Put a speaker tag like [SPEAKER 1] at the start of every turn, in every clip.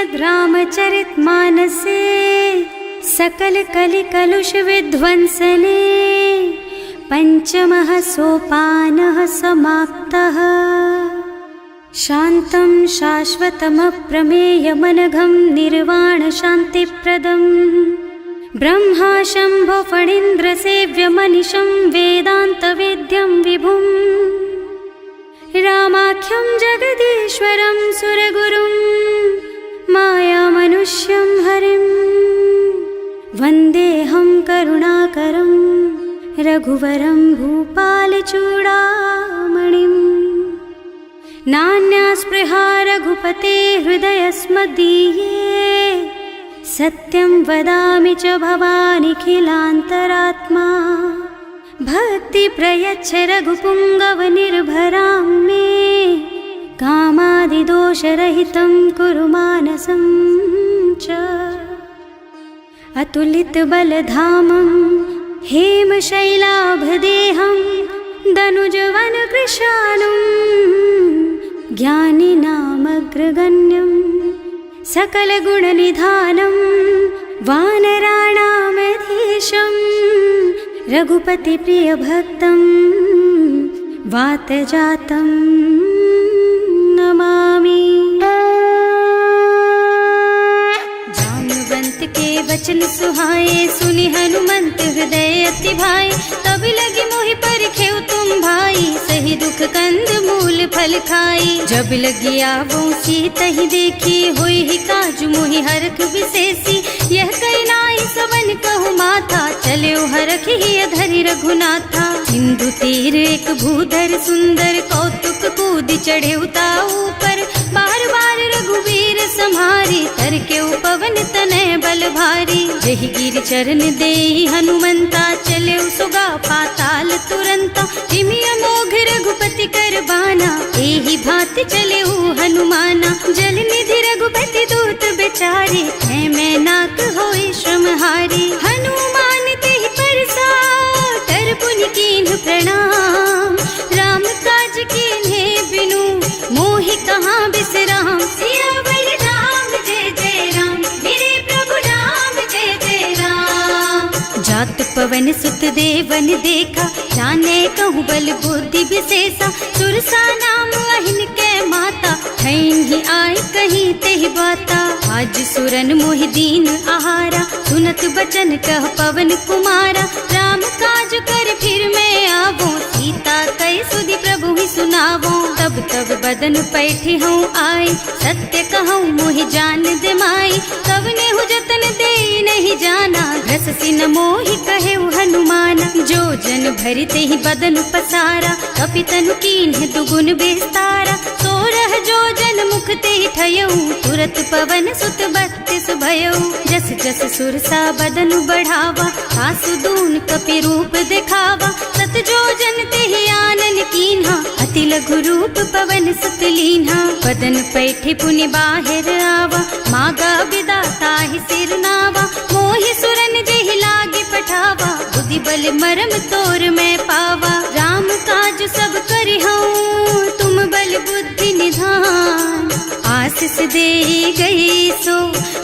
[SPEAKER 1] श्रीमद् रामचरितमानसे सकल कलि कलुष विध्वंसने पंचमः सोपानः समाप्तः। शान्तं शाश्वतमप्रमेयमनघं निर्वाण शान्तिप्रदम् ब्रह्मा शम्भो फणीन्द्रसेव्यमनिशं वेदान्तवेद्यं विभुम् रामाख्यं जगदीश्वरं सुरगुरुं मायामनुष्यं हरिं वन्देऽहं करुणाकरं रघुवरं भूपालचूडामणिम्। नान्यास्पृहा रघुपते हृदयस्मदीये सत्यं वदामि च भवानिखिलान्तरात्मा। भक्ति प्रयच्छ रघुपुङ्गवनिर्भरां मे कामादिदोषरहितं कुरु मानसं च। अतुलितबलधामं हेमशैलाभदेहं दनुजवनकृशानुं ज्ञानिनामग्रगण्यं सकलगुणनिधानं वानराणामधीशं रघुपतिप्रियभक्तं वातजातं नमामि। जाम्बवंत के वचन सुहाए सुनि हनुमंत हृदय अति भाई। तब लगी मोहि परखेउ तुम भाई सही दुख कंद मूल फल खाई। जब लगी आवो सीतहि देखी होई ही काजु मोहि हरख विशेषी। यह कई नाई सबन कहु माथा चले हरख ही धरि रघुनाथा। सिंधु तीर एक भूधर सुंदर कौतुक कूद चढ़े उता ऊपर। बार बार रघुवीर सम्हारी तर के पवन तनय बल भारी। जहि गिर चरण देहि हनुमंता चले सुगा पाताल तुरंता। तिमि अमोघ रघुपति कर बाना एहि भांति चले हनुमाना। जल निधि रघुपति दूत बेचारे है मैं नाक होई श्रमहारी। हनुमान तेहि परसा कर पुनि कीन्ह प्रणाम। राम काज कीन्हे बिनु मोहि कहाँ बिसराम। सियावर राम जय जय राम मेरे प्रभु राम जय जय राम। जात पवन सुत देवन देखा जाने कहूँ बल बुद्धि विशेषा। सुरसा नाम अहिन के माता ठैन ही आय कहीं तेहि बाता। आज सुरन मोहि दीन आहारा सुनत बचन कह पवन कुमारा। राम काज कर फिर मैं आवो सीता कई सुधि प्रभु ही सुनावो। तब तब बदन पैठी हूँ आई सत्य कहूँ मोहि जान दे माई। कब ने हु जतन दे नहीं जाना घस सिन मोहि कहे हनुमाना। जो जन भरि तेहि बदन पसारा कपितनु कीन्ह दुगुन विस्तारा। सोरह जो जन मुख तेहि ठयऊ तुरत पवन सुत बत्तीस भयऊ। जस जस सुरसा बदन बढ़ावा आसु दून कपि रूप दिखावा। सत जो जन तेहि आनन कीन्हा अति लघु रूप पवन सुत लीन्हा। बदन पैठे पुनि बाहिर आवा मागा बिदा ताहि सिर नावा। मोहि सुरन जेहि लागे पठावा बुद्धि बल मरम तोर मैं पावा। राम काज सब करिहूँ तुम बल बुद्धि निधान। आशीष दे गई सो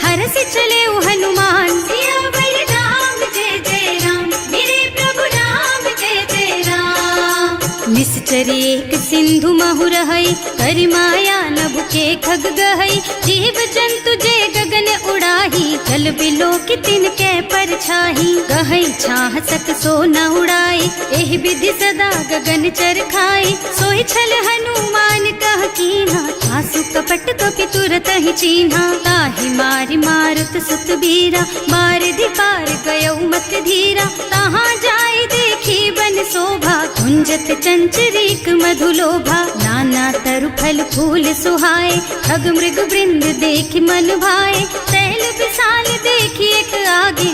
[SPEAKER 1] हरस चले हनुमान। सियावर राम जय जय राम मेरे प्रभु राम जय जय राम। निश्चर एक सिंधु महु रहई करि माया नभ के खग गहई। जीव जंतु जे गगन उड़ाही जल बिलो की तिनके परछाही। गहई छाह सक सो न उड़ाई एहि विधि सदा गगन चर खाई। सोई छल हनुमान कह कीन्हा आसु कपट कपि तुरत ही चीन्हा। ताहि मारि मारुत सुत बीरा बारिधि पार गयौ मत धीरा। तहाँ जाय देखी बन शोभा कुंजत चंचरीक मधुलोभा। नाना तरु फल फूल सुहाए खग मृग वृंद देखि मन भाए। तैल विशाल देखि एक आगे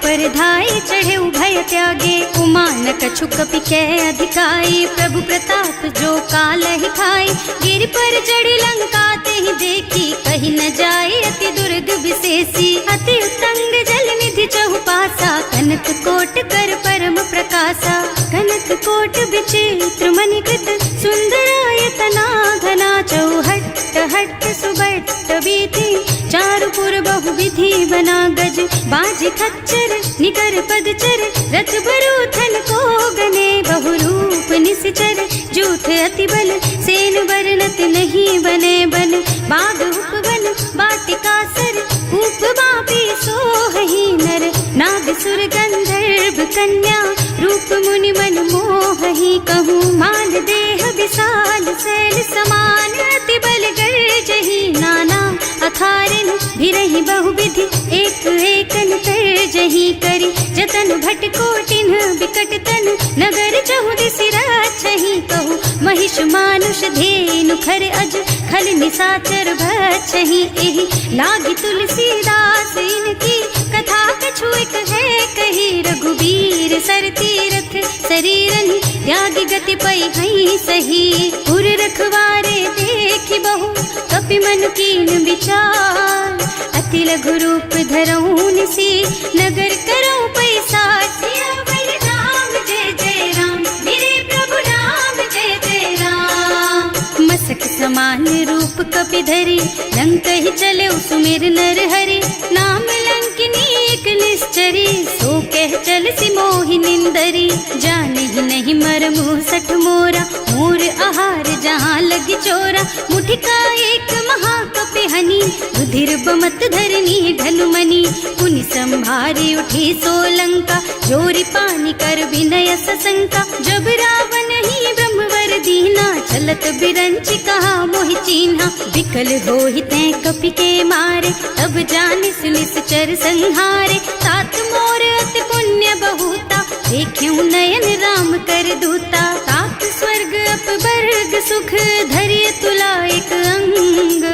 [SPEAKER 1] पर धाय चढ़े भय त्यागे। उमा न कछु कपि कै अधिकाई प्रभु प्रताप जो काल ही खाई। गिर पर चढ़ी लंका तेहि देखी कहीं न जाए अति दुर्ग विशेषी। अति उत्तंग जल निधि चहुपासा कनक कोट कर परम प्रकाशा। कनक कोट विचित्र मणिकृत सुंदरायतना घना चौहट्ट हट्ट सुबट्ट छठ बीती चारुपुर बहुविधि बना गज बाज खच्चर निकर पदचर रथ बरूथन को गने बहुरूप निश्चर जूथ अति बल सेन वर्णत नहीं बने बन बाग उपवन बाटिका सर कूप बापी सोहहि नर नाग सुर गंधर्व कन्या रूप मुनि मन मोहहि कहूँ मान देह विशाल शैल समान अति बल गर्जहि नाना अखारिन भिरहि बहुविधि एक एकन तरजहि करि जतन भट कोटिन बिकट तन नगर चहुदिसि राछहि कहूँ महिष मानुष धेनु खर अज खल निसाचर भक्षहि एहि लागी तुलसीदास इनकी कथा कछु एक है कही रघुबीर सर तीरथ शरीरनि त्यागी गति पै हई सही पुर रखवारे देखि बहु कपि मन कीन विचार अति लघु रूप धरऊं निसी नगर करऊं पैसा सियावर राम जय जय राम मेरे प्रभु राम जय जय राम मसक समान रूप कपि धरि लंक ही चले सुमिर नर हरि नाम लंकिनी एक निश्चरी सो कह चल सी मोहि निंदरी जाने ही नहीं मरमु सठ मोरा मोर आहार जहाँ लगी चोरा मुठिका एक महाकपि हनी रुधिर बमत धरनी ढलुमनी पुनि संभारी उठी सोलंका जोरी पानी कर विनय सशंका जब रावण ही ब्रह्मवर दीना चलत बिरंची कहा मोहि चीन्हा विकल होहि तै कपि के मारे तब जानिस निश्चर संहारे तात मोर अति पुण्य बहुता देखियो नयन राम कर दूता तात स्वर्ग अपवर्ग सुख धैर्य तुला एक अंग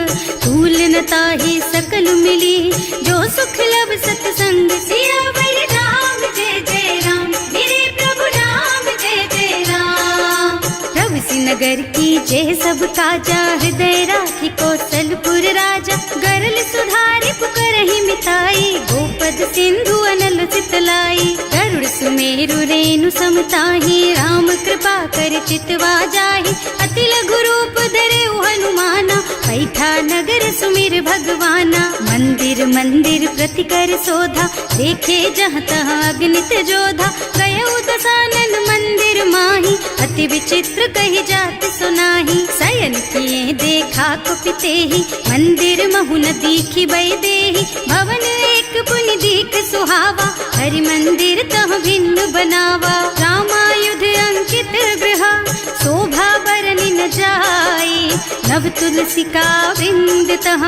[SPEAKER 1] तूल न ताहि सकल मिली जो सुख लब सतसंग सियावर राम जय जय राम मेरे प्रभु राम जय जय राम प्रभु नगर की जय सब काजा हृदय राखी कौशलपुर राजा गरल सुधारी पुकरहि मिताई गोपद सिंधु अनल चितलाई गरुड़ सुमेरु रेणु समताही राम कृपा कर चितवा जाहि अति लघु रूप धरे हनुमाना पैठा नगर सुमिर भगवाना मंदिर मंदिर प्रति कर शोधा देखे जहाँ तहाँ अग्नित जोधा गयो दसानन मंदिर माही अति विचित्र कही जात सुनाही शयन किए देखा कुपिते ही मंदिर महु न दीखी बई देही भवन एक पुनि दीख सुहावा हरि मंदिर तह भिन्न बनावा रामायुध अंकित गृहा शोभा बरनि न जाई नव तुलसी का वृंद तह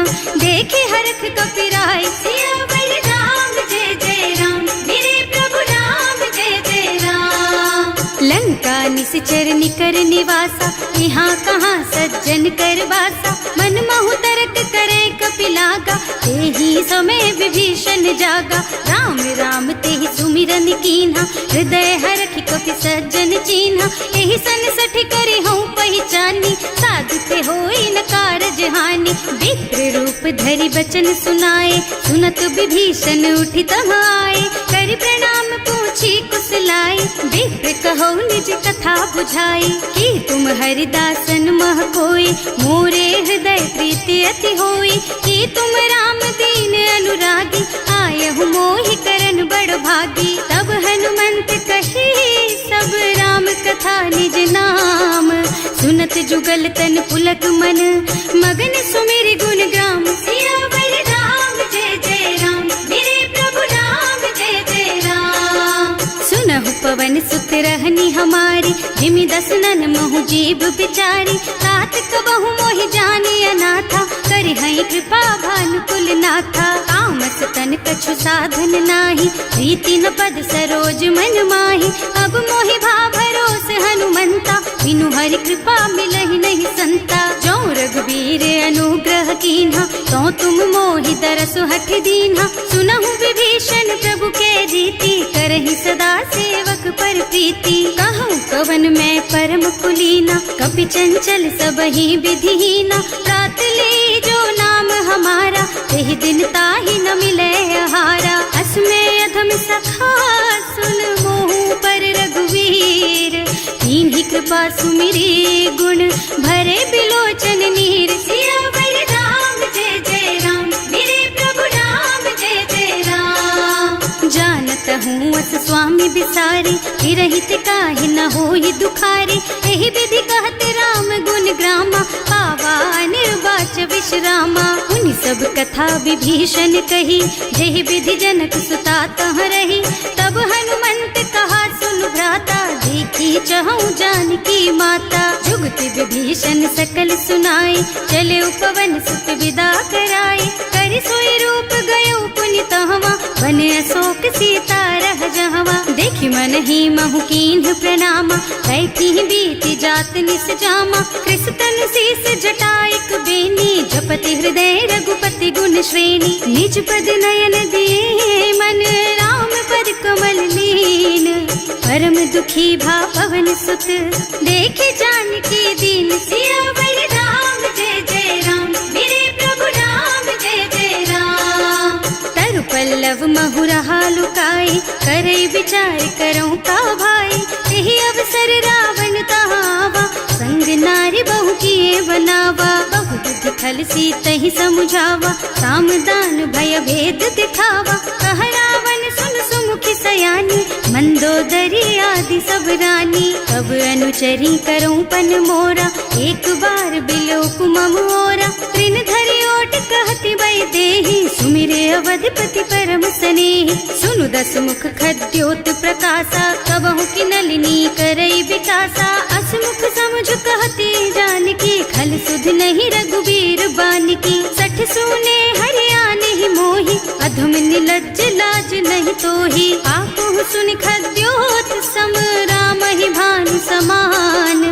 [SPEAKER 1] देखे हरख कपिराई सियावर राम जय जय राम मेरे प्रभु राम जय जय राम लंका निश्चर निकर निवासा यहाँ कहाँ सज्जन कर वासा मन महु तरक करे कपिलागा तेहि समय विभीषण जागा राम राम तेहि सुमिरन कीन्हा हृदय हरखि कपि सज्जन चीन्हा एहि सन सठ करि हूँ पहचानी साधु ते होई न कारज हानि विप्र रूप धरि बचन सुनाए सुनत विभीषण उठि तह आए करि प्रणाम पूछी कुशलाई विप्र कहो निज कथा बुझाई कि तुम हरिदासन मह कोई मोरे हृदय प्रीति अति होई कि तुम राम दीन अनुरागी आयहु मोहि करन बड़ भागी तब हनुमंत कही सब राम कथा निज नाम सुनत जुगल तन पुलक मन मगन सुमिर गुण ग्राम सियावर राम जय जय राम मेरे प्रभु राम जय जय राम सुनहु पवन सुत रहनी हमारी जिमि दसनन महु जीव बिचारी तात कबहु मोहि जानी अनाथा करि हई कृपा भानुकुल नाथा तामस तन कछु साधन नाही प्रीति न पद सरोज मन माही अब मोहि भा भरोस हनुमंता बिनु हरि कृपा मिलहि नहीं संता जो रघुबीर अनुग्रह कीन्हा तो तुम मोहि दरसु हठ दीन्हा सुनहु विभीषण प्रभु के रीति करहि सदा सेवक पर प्रीति कहूँ कवन मैं परम कुलीना कपि चंचल सबहि विधिहीना रात ले जो नाम हमारा तेहि दिन ताहि न मिले आहारा असमय अधम सखा सुन मोहु पर रघुवीर दीन्हि कृपा सुमिरी गुण भरे बिलोचन नीर सियावर राम जय जय दुखारी। एहि विधि कहत राम गुण ग्रामा, पावा निर्वाच विश्रामा। उन सब कथा विभीषण कही, जेहि विधि जनक सुता तह रही। तब हनुमंत कहा सुन भ्राता, देखी चहु जानकी माता। जुगति विभीषण सकल सुनाई, चले उपवन सुत विदा कराई। करि सोई रूप गयो पुनि तहवा, बने अशोक सीता रह जहवा। देखि मन ही महु कीन्ह प्रणामा, कैथी बीति जात निस जामा। कृष्ण शीस जटाइक बेनी, जपति हृदय रघुपति गुण श्रेणी। निज पद नयन दिए मन, राम पद कमल लीन। परम दुखी भा पवन सुत, देखे जानकी दीन। सियावर राम जय जय राम, मेरे प्रभु राम जय जय राम। तरु पल्लव महुरहा लुकाई, करई विचार करऊं का भाई। यही अवसर रावण तहावा, संग नारी बहु किए बनावा। बहु बुद्धि खल सीतहि समुझावा, साम दान भय भेद दिखावा। कह रावण सुन सुमुखी सयानी, मंदोदरी आदि सब रानी। तब अनुचरी करऊं पन मोरा, एक बार बिलोक मम ओरा। तृण धरि ओट कहति वै देहि, सुमिरे अवधपति परम स्नेहि। सुनु दस मुख खद्योत प्रकाशा, कबहु की नलिनी करई विकासा। असमुख समझ कहती जानकी, खल सुध नहीं रघुबीर बानकी। सठ सूने हरियाणा ही मोहि, अधम निलज्ज लाज नहीं तोहि। आपहु सुनि खद्योत सम, राम ही भानु समान।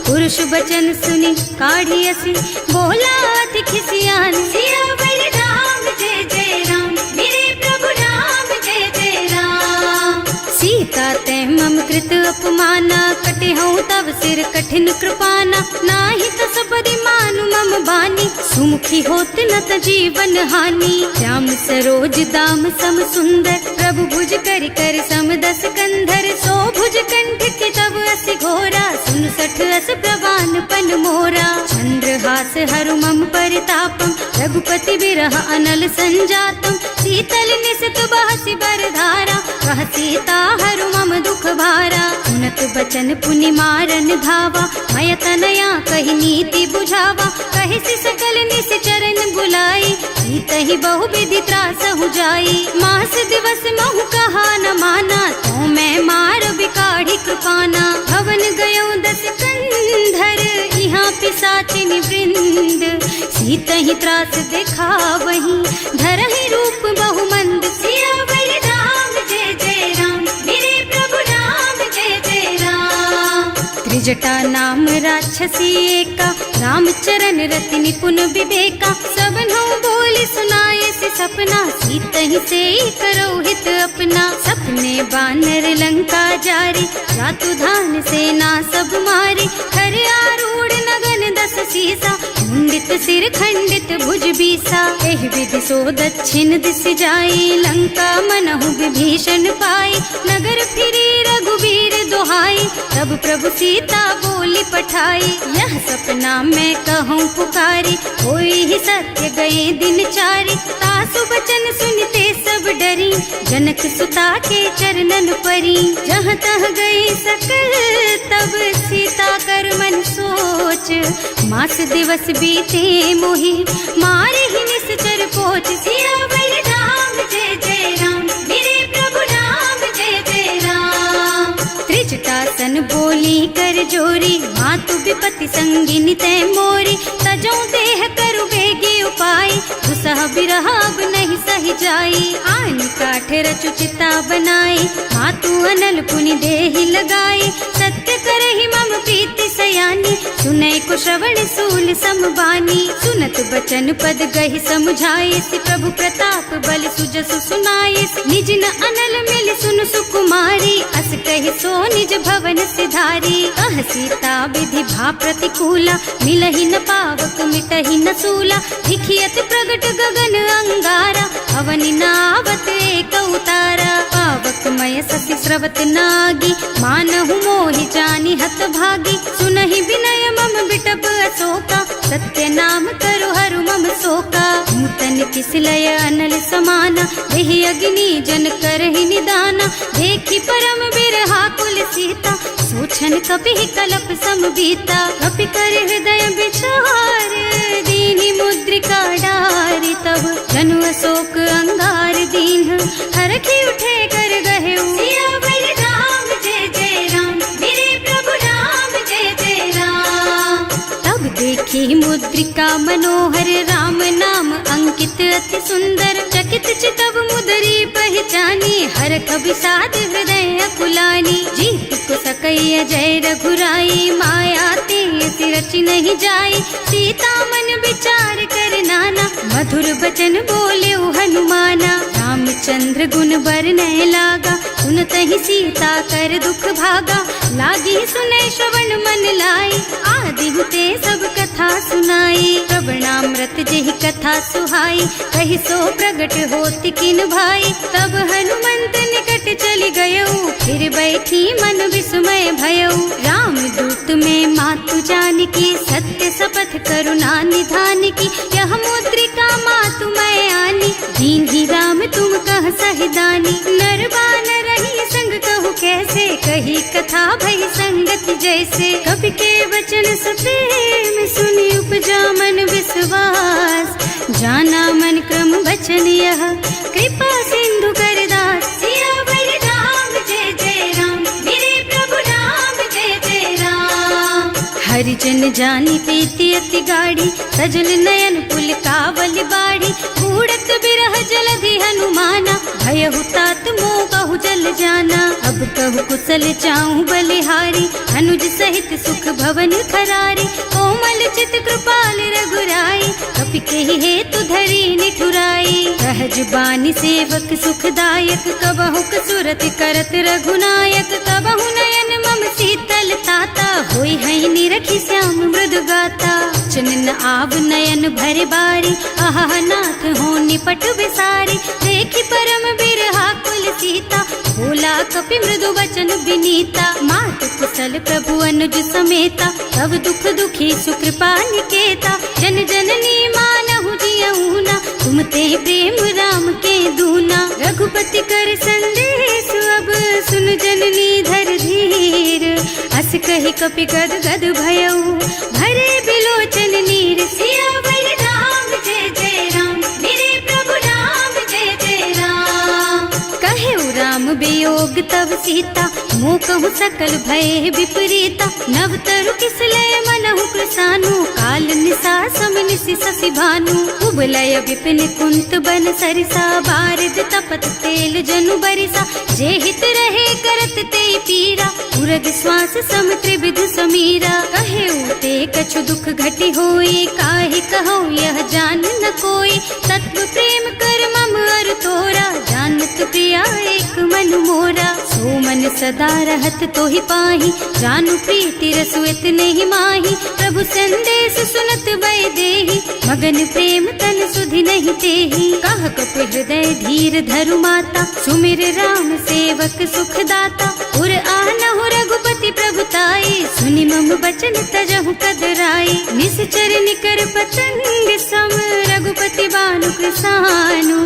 [SPEAKER 1] पुरुष बचन सुनि काढ़ी असी, बोला अति खिसियान। सियावर राम जय जय राम, मेरे प्रभु राम जय जय राम। सीता ते मम कृत अपमाना, कटे हूँ तब सिर कठिन कृपाना। नाही तो सबरी मानु मम बानी, सुमुखी होत न त जीवन हानि। श्याम सरोज दाम सम सुंदर, प्रभु भुज कर कर सम दस कंधर। सो भुज कंठ के तब अस घोरा, सुन सठ अस प्रवान पन मोरा। चंद्रहास हरु मम परितापम, रघुपति बिरह अनल संजातम। शीतल निसित बहसि बरधारा, कह सीता हरु मम दुख भारा। सुनत बचन पुनि मारन धावा, मय तनया कहि नीति बुझावा। कहि सि सकल निश्चरण बुलाई, सीतहि बहु विधि त्रासहु जाई। मास दिवस महु कहा न माना, तो मैं मार बिकाढ़ी कृपाना। भवन गयो दस कंधर, यहाँ पिशाचिनी वृंद। सीतहि त्रास देखा वहीं, धरहि रूप बहु मंद। सियावर राम जय जय राम, मेरे प्रभु राम जय जय राम। त्रिजटा नाम राक्षसी एका, रामचरण रति निपुण विवेका। सबनों बोली सुनाए से सपना, सीतहि से करो हित अपना। सपने बानर लंका जारी, जातु धान सेना सब मारी। कर आरूढ़ नगन दस सीसा, मुंडित सिर खंडित भुज बीसा। एहि विधि सो दक्षिण दिस जाई, लंका मनहु विभीषण पाई। नगर फिरी रघुबीर दुहाई, तब प्रभु सीता बोली पठाई। यह सपना मैं कहूँ पुकारी, होई ही सत्य गए दिन चारी। तासु बचन सुनते सब डरी, जनक सुता के चरणन परी। जहाँ तह गई सकल तब सीता कर मन सोच। मास दिवस बीते मोहि, मारे ही निश्चर पोच। सियावर राम जय जय राम, मेरे प्रभु राम जय जय राम। त्रिजटासन बोली कर जोरी, मातु विपति संगिनी तै मोरी। तजो देह करु बेगी उपाय, दुसह बिरह अब नहीं सही जाई। आन काठ रचु चिता बनाई, मातु अनल पुनि देहि लगाई। सत्य करहि मम प्रीति सयानी, सुनै को श्रवण सूल समबानी। सुनत बचन पद गहि समुझाए, प्रभु प्रताप बल सुजसु सुनाए। निज न अनल मिल सुन सुकुमारी, अस कहि सो निज भवन सिधारी। कह सीता विधि भा प्रतिकूला, मिलहि न पावक मिटहि न सूला। दिखियत प्रगट गगन अंगारा, अवनि नावत एक उतारा। पावक मय ससि स्रवत नागी, मानहु मोहि जानि हत भागी। सुनहि विनय मम बिटप अशोका, सत्य नाम करु हरु मम शोका। नूतन किसलय अनल समाना, देहि अग्नि जन करहि निदाना। देखि परम बिरहा कुल सीता, सोच क्षण कपि कलप सम बीता। कपि कर हृदय विचार दीनी मुद्रिका डारी। तब जनु अशोक अंगार दीन हरखी उठे कर गहे। सियावर राम जय जय राम, मेरे प्रभु राम जय जय राम। तब देखी मुद्रिका मनोहर राम नाम अंकित अति सुंदर। चकित चितव मुदरी पहचानी हरख विषाद हृदय अकुलानी। जीत को सकई अजय रघुराई, माया ते रचि नहीं जाई। सीता मन विचार कर नाना, मधुर बचन बोले हनुमाना। रामचंद्र गुण बरनय लागा, सुनतहि सीता कर दुख भागा। लागी सुनै श्रवण मन लाई, आदि ते सब कथा सुनाई। श्रवणामृत जेहि कथा सुहाई, कहि सो प्रगट होति किन भाई। तब हनुमंत निकट चली गयो, फिर बैठी मन विस्मय भयो। राम दूत में मातु जानकी, सत्य शपथ करुणा निधान की। यह मुद्रिका मातु मैं आनी, दीन्ही राम तुम कह सहिदानी। नर बानर रही संग कहु कैसे, कही कथा भई संगति जैसे। कवि के वचन सप्रेम सुनि उपजा मन विश्वास। जाना मन क्रम वचन यह, कृपा सिंधु कर दास। सियावर राम जय जय राम, मेरे प्रभु राम जय जय राम। हरिजन जानी प्रीति अति गाढ़ी, सजल नयन पुल कावल बाड़ी। बूढ़त बिरह जलधि हनुमाना, भयहु तात मोह कहु जल जाना। अब कहु कुशल चाहूं बलिहारी, अनुज सहित सुख भवन खरारी। कोमल चित कृपाल रघुराई, कपि केहि हेतु धरी निठुराई। सहज बानी सेवक सुखदायक, कबहु कसुरति करत रघुनायक। कबहु नयन मम शीतल ताता, होई है निरखी श्याम मृदु गाता। चनन आव नयन भरे बारी, आहा नाथ हो निपट विसारी। देखी परम बिरहा कुल सीता, बोला कपि मृदु वचन विनीता। मात कुशल प्रभु अनुज समेता, तब दुख दुखी सुकृपा निकेता। जन जननी मानहु जियऊना, तुम ते प्रेम राम के दूना। रघुपति कर संदेश अब सुन जननी धर धीर। अस कहि कपि गद गद भयऊ, भरे बिलोचन नीर। सियावर राम जय जय राम, मेरे प्रभु राम जय जय राम। कहेउ राम वियोग तब सीता, मोह कहु सकल भय विपरीता। नव तरु किसलय मनहु कृसानु, काल निसा सम निसि शशि भानु। उबलय विपिन कुंत बन सरिसा, बारिद तपत तेल जनु बरिसा। जे हित रहे करत ते पीरा, उरग श्वास सम त्रिविध समीरा। कहेउ ते कछु दुख घटि होई, काहि कहूँ यह जान न कोई। तत्व प्रेम कर मम अर तोरा, जानत प्रिया एक मन मोरा। सो मन सदा रहत तोहि पाहि, जानु प्रीति रसु इतने ही माही। प्रभु संदेश सुनत भय देहि, मगन प्रेम तन सुधि नहीं तेहि। कह कपि हृदय धीर धरु माता, सुमिर राम सेवक सुख दाता। उर आनहु रघुपति प्रभुताई, सुनि मम बचन तजहु कदराई। निश्चर निकर पतंग सम, रघुपति बानु कृसानु।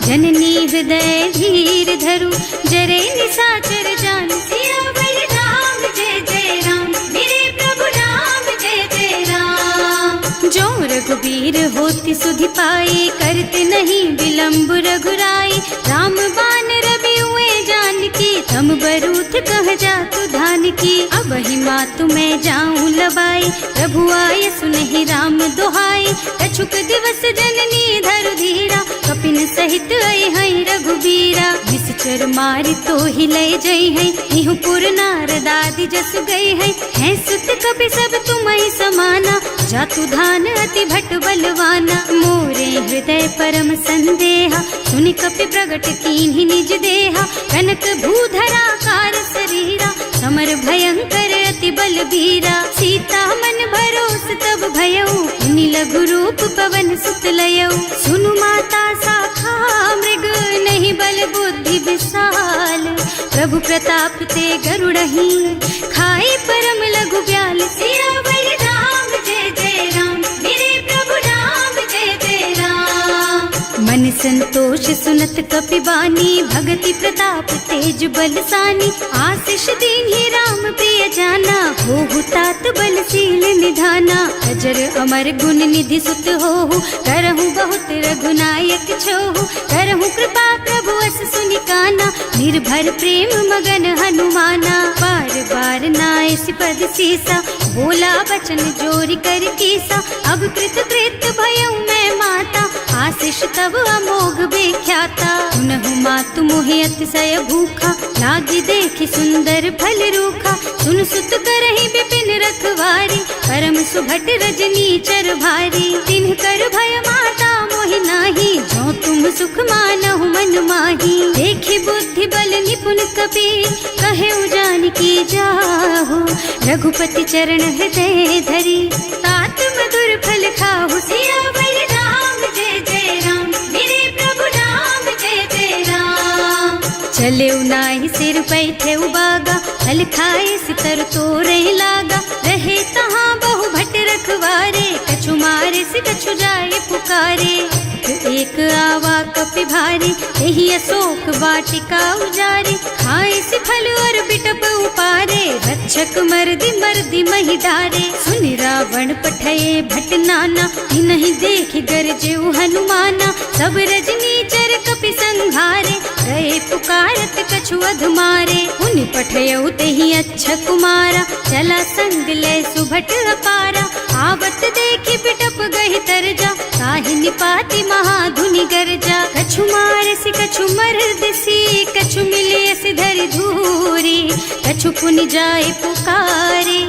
[SPEAKER 1] जननी हृदय धीर धरु, जरे निशाचर जानु। सियावर राम जय जय राम, मेरे प्रभु राम जय जय राम। जो रघुबीर होति सुधि पाई, करते नहीं विलम्ब रघुराई। राम बान रवि हुए जानकी, थम बरूथ कह जातु धान की। अब ही मातु मैं जाऊं लबाई, प्रभु आय सुनहि राम दुहाई। कछुक दिवस जननी धरु धीरा, कपिन सहित आई है रघुबीरा। निश्चर मारि तो ही ले जई है, निहुपुर नारद आदि जस गई है। हैं सुत कपि सब तुम्हि समाना, जातु धान अति भट बलवाना। मोरे हृदय परम संदेहा, सुनि कपि प्रगट कीन्हि निज देहा। कनक भूधरा कार शरीरा, समर भयंकर अति बलबीरा। सीता मन भरोस तब भयऊ, मुनि लघु रूप पवन सुत लयऊ। सुनु माता शाखा मृग, नहीं बल बुद्धि विशाल। प्रभु प्रताप ते गरुड़हि, खाई परम लघु ब्याल। सियावर राम जय जय राम, मेरे प्रभु राम जय जय राम। मन संतोष सुनत कपिबानी, भगति प्रताप तेज बलसानी। आशीष दीन्हि राम प्रिय जाना, होहु तात बलशील निधाना। अजर अमर गुण निधि सुत होहु, करहु बहुत रघुनायक छोहु। करहु कृपा प्रभु अस सुनि काना, निर्भर प्रेम मगन हनुमाना। बार बार नाय सिपद सीसा, बोला बचन जोरि कर कीसा। अब कृत कृत भयउ मैं माता, आशीष तब अमोघ बेख्याता। सुनहु मातु मोहि अतिशय भूखा, लागी देखि सुंदर फल रूखा। सुन सुत करहि विपिन रखवारी, परम सुभट रजनी चर भारी। तिन्ह कर भय माता मोहि नाही, जो तुम सुख मानहु मन माही। देखि बुद्धि बल निपुण कबीर, कहे जानकी जाहु। रघुपति चरण हृदय धरी, तात मधुर फल खाहु। सियावर राम जय जय राम, मेरे प्रभु राम जय जय राम। चले नाहि सिर पैठे उबागा, फल खाए सितर तोरे लागा। रहे तहाँ बहु भट रखवारे, कछु मारे से कछु जाए पुकारे। एक आवा कपि भारी, यही अशोक वाटिका उजारी। खाए से फल और बिटप उपारे, रक्षक मर्दी मर्दी मही डारे। सुनि रावण पठये भट नाना, नहीं देखि गरजेउ हनुमाना। सब रजनी चर कपि संघारे, रहे पुकारत कछु अधमारे। उनि पठयउ तेहि अच्छा कुमारा, चला संग ले सुभट अपारा। आवत देखि बिटप गहि तरजा, ताहि निपाति महाधुनि गरजा। कछु मारसि कछु मरदसी, कछु मिलियसि धरि धूरी। कछु पुनि जाए पुकारे,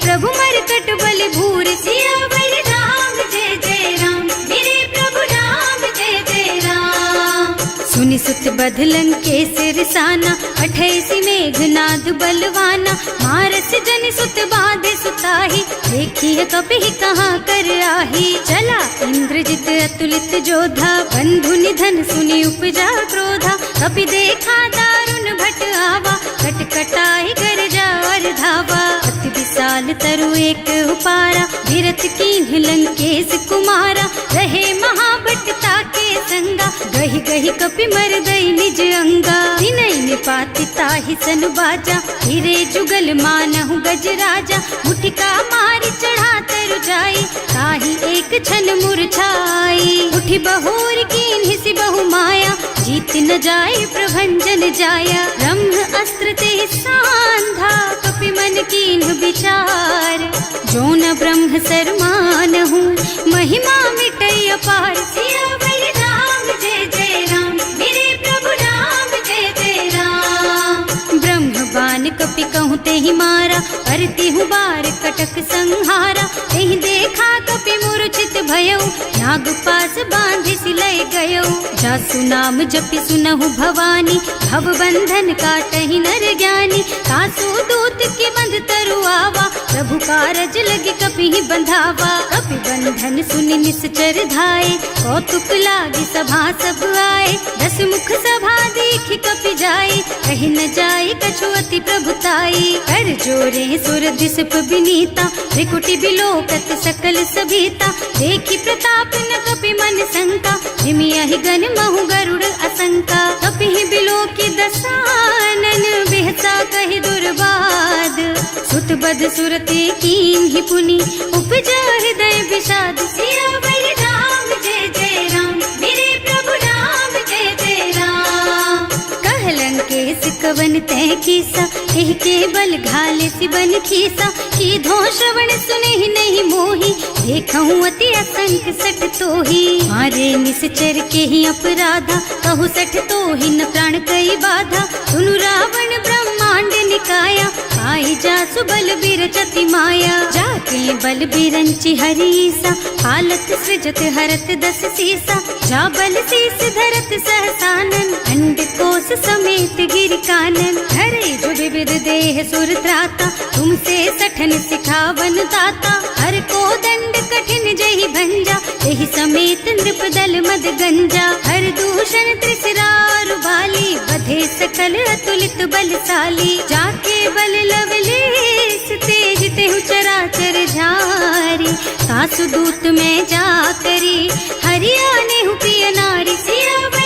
[SPEAKER 1] प्रभु मरकट बल भूरि। सियावर राम जय जय राम, मेरे प्रभु राम जय जय राम। सुनि सुत बध लंकेश रिसाना, अठैसी मेघनाद बलवाना। मारस जन सुत बाधे सुताही, देखी है कपि कहाँ कर आही। चला इंद्रजित अतुलित जोधा, बंधु निधन सुनि उपजा क्रोधा। कपि देखा दारुण भट आवा, कटकटाई गरजा और धावा। अति विशाल तरु एक उपारा, धीरथ कीन्ह लंकेश कुमारा। रहे महाभट ताके संगा, गहि गहि कपि मर गई निज अंगा। तिनहि निपाति ताहि सन बाजा, हिरे जुगल मानहु गज राजा। मुठिका मारि चढ़ा तरु जाई, ताहि एक छन मुरझाई। उठि बहोर कीन्हि सि बहु माया, जीत न जाय प्रभंजन जाया। ब्रह्म अस्त्र तेहि सांधा, कपि मन कीन्ह विचार। जो न ब्रह्म सर मानहु, महिमा मिटै अपार। सियावर राम जय जय राम, मेरे प्रभु राम जय जय राम। ब्रह्म बान कपि कहूँ तेहि मारा, परतिहु बार कटक संहारा। तेहि देखा कपि मूर्छित भयउ, नाग पास बांधि सिलय गयउ। जासु नाम जपि सुनहु भवानी, भव बंधन काटहि नर ज्ञानी। सासु दूत के बंध तरु आवा, प्रभु कारज लगे कपि बंधावा। कपि बंधन सुनि निश्चर धाये, कौतुक लागी सभा सब आए। दस मुख सभा देखि कपि जाए, कहि न जाए कछु अति प्रभुताई। कर जोरे सुर दिसप विनीता, त्रिकुटी बिलोकत सकल सभीता। देखि प्रताप न कपि मन शंका, हिमियहि गन महु गरुड़ असंका। कपि बिलोकि दसानन, बिहसा कहि दुर्बाद। सुत बध सुरते कीन्हि पुनि, उपजा हृदय विषाद। सियावर राम जय जय राम, मेरे प्रभु राम जय जय राम। कह लंकेश कवन तै कीसा, एहि के बल घाले सि बन खीसा। कीधो श्रवण सुनहि नहीं मोहि, देखहु अति असंख सठ तोहि। मारे निश्चर के ही अपराधा, कहु सठ तोहि न प्राण कई बाधा। सुनु रावण ब्रह्मांड निकाया, पाई जासु बल बिरचति माया। जाके बल बिरंचि हरीसा, हालत सृजत हरत दस सीसा। जा बल शीस धरत सहसानन, अंड कोस समेत गिर कानन। धरे जो विविध देह सुर त्राता, तुमसे सठन सिखावन दाता। हर को दंड कठिन जहि भंजा, एहि समेत नृप दल मद गंजा। हर दूषण त्रिसरारु बाली, बधे सकल अतुलित बलशाली। जाके बल लवलेस तेज तेहु चराचर झारी। सासु दूत में जा करी, हरिया नेहु प्रिय नारी। सियावर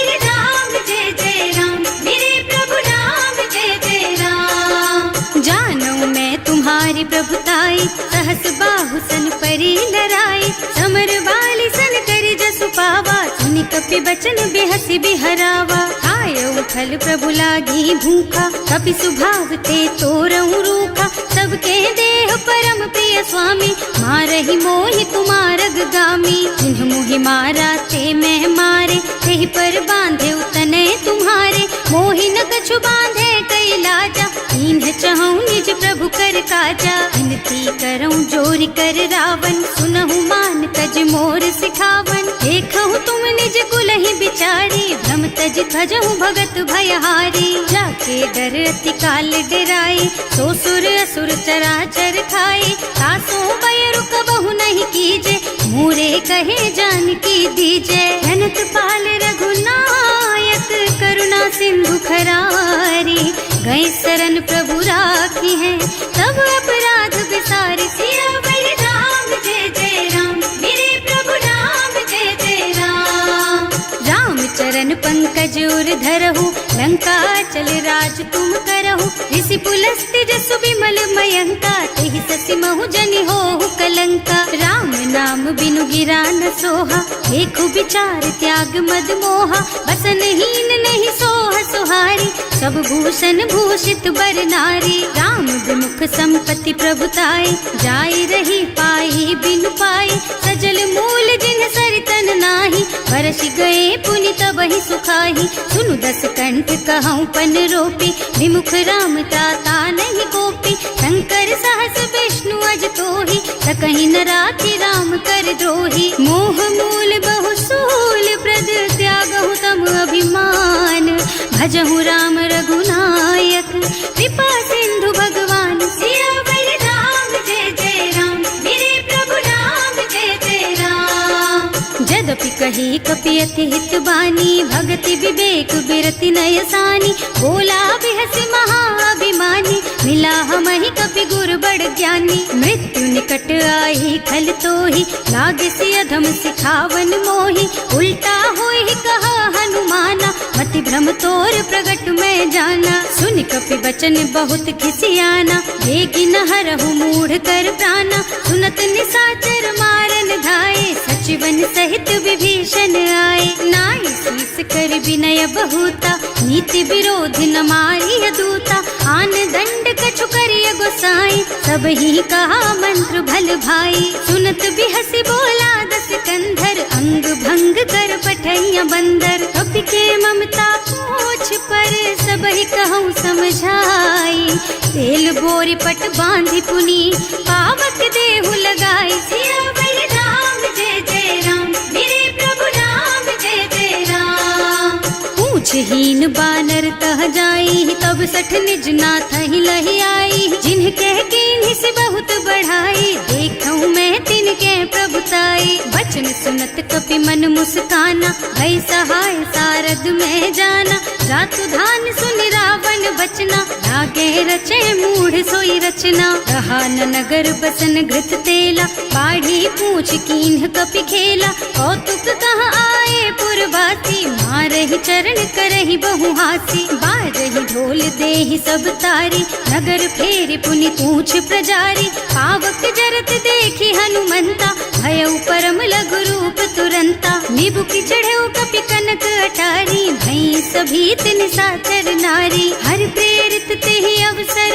[SPEAKER 1] सहस बाहु सन परी लराए, समर बाली सन करि जसु पावा, सुनि कपि बचन बेहसी बिहरावा। आयऊ फल प्रभु लागी भूखा, कपि सुभाव ते तोरऊ रूखा, सबके देह परम प्रिय स्वामी, मारहि मोहि तुमारग गामी। जिन्ह मोहि मारा ते मैं मारे, तेहि पर बांधे उतने तुम्हारे, मोहि न कछु बांधे कई लाजा, इन्ह चहूँ निज प्रभु कर काजा। विनती करऊँ जोरि कर रावण, सुनहु मान तज मोर सिखावन, देखहु तुम निज कुलहि बिचारी, भ्रम तज भजहु भगत भयहारी। जाके डर अति काल डराई, सो सुर असुर चराचर खाए, तासो बैरु कबहु नहीं कीजे, मोरे कहे जानकी दीजे। अनंत पाल रघुनायक करुणा सिंधु खरारी, गए शरण प्रभु राखी है, तब अपराध बिसारी। सियावर राम जय जय राम, मेरे प्रभु राम जय जय राम। राम चरण पंकज उर धरहु, लंका चल राज तुम करहु, ऋषि पुलस्त्य जसु विमल मयंका, तेहि ससि महु जनि होहु कलंका। राम नाम बिनु गिरा न सोहा, देखु विचार त्याग मद मोहा, बसनहीन नहीं सोह सुहारी, सब भूषण भूषित बर नारी। राम विमुख संपत्ति प्रभुताई, जाई रही पाई बिनु पाई, सजल मूल जिन सरितन नाही, बरसि गए पुनि तबहि सुखाही। सुनु दस कंठ कहऊँ पन रोपी, विमुख राम ताता नहीं कोपी, शंकर सहस विष्णु अज तोहि, सकहि न राखि राम कर द्रोही। मोह मूल बहु सूल प्रद, त्यागहु तम अभिमान, भजहु राम रघुनायक, कृपा सिंधु भगवान। सियावर राम जय जय राम, मेरे प्रभु राम जय जय राम। जदपि कही कपि अति हित बानी, भगति विवेक बिरति नय सानी, बोला बिहसि महाअभिमानी, मिला हमहि कपि गुर बड़ ज्ञानी। मृत्यु निकट आई खल तोहि, लागे सि अधम सिखावन मोहि, उल्टा होहि कहा हनुमाना, मति भ्रम तोर प्रगट में जाना। सुन कपि बचन बहुत खिसियाना, देगी न हरहु मूढ़ कर प्राणा, सुनत निशाचर मारन धाये, सचिवन सहित विभीषण आए। नाई शीस कर विनय बहुता, नीति विरोधी न मारिय दूता, आन दंड कछु करिय गोसाई, सब ही कहा मंत्र भल भाई। सुनत बिहसि बोला दस कंधर, अंग भंग कर पठैया बंदर, कपि के ममता पूछ पर, सब ही कहूँ समझाई। तेल बोरी पट बांधि पुनी, पावक देहु लगाई। सियावर राम जय जय राम, मेरे प्रभु राम जय जय राम। पूछहीन बानर तह जाई, तब सठ निज नाथ ही लही आई, जिन्ह कह कीन्हि से बहुत बढ़ाई, देखऊँ मैं तिनके प्रभुताई। बचन सुनत कपि मन मुस्काना, भई सहाय सारद में जाना, जातु धान सुनि रावण बचना, लागे रचे मूढ़ सोई रचना। रहा न नगर बसन घृत तेला, बाढ़ी पूछ कीन्ह कपि खेला, कौतुक कहाँ आए पुरवासी, मारहि चरण करहि बहु हासी। बाजहि ढोल देहि सब तारी, नगर फेरि पुनि पूछ प्रजारी, पावक जरत देखि हनुमंता, भयउ परम लघु रूप तुरंता। निबुकि चढ़ऊ कपि कनक अटारी, भई सभीत निशाचर नारी। हर प्रेरित तेहि अवसर,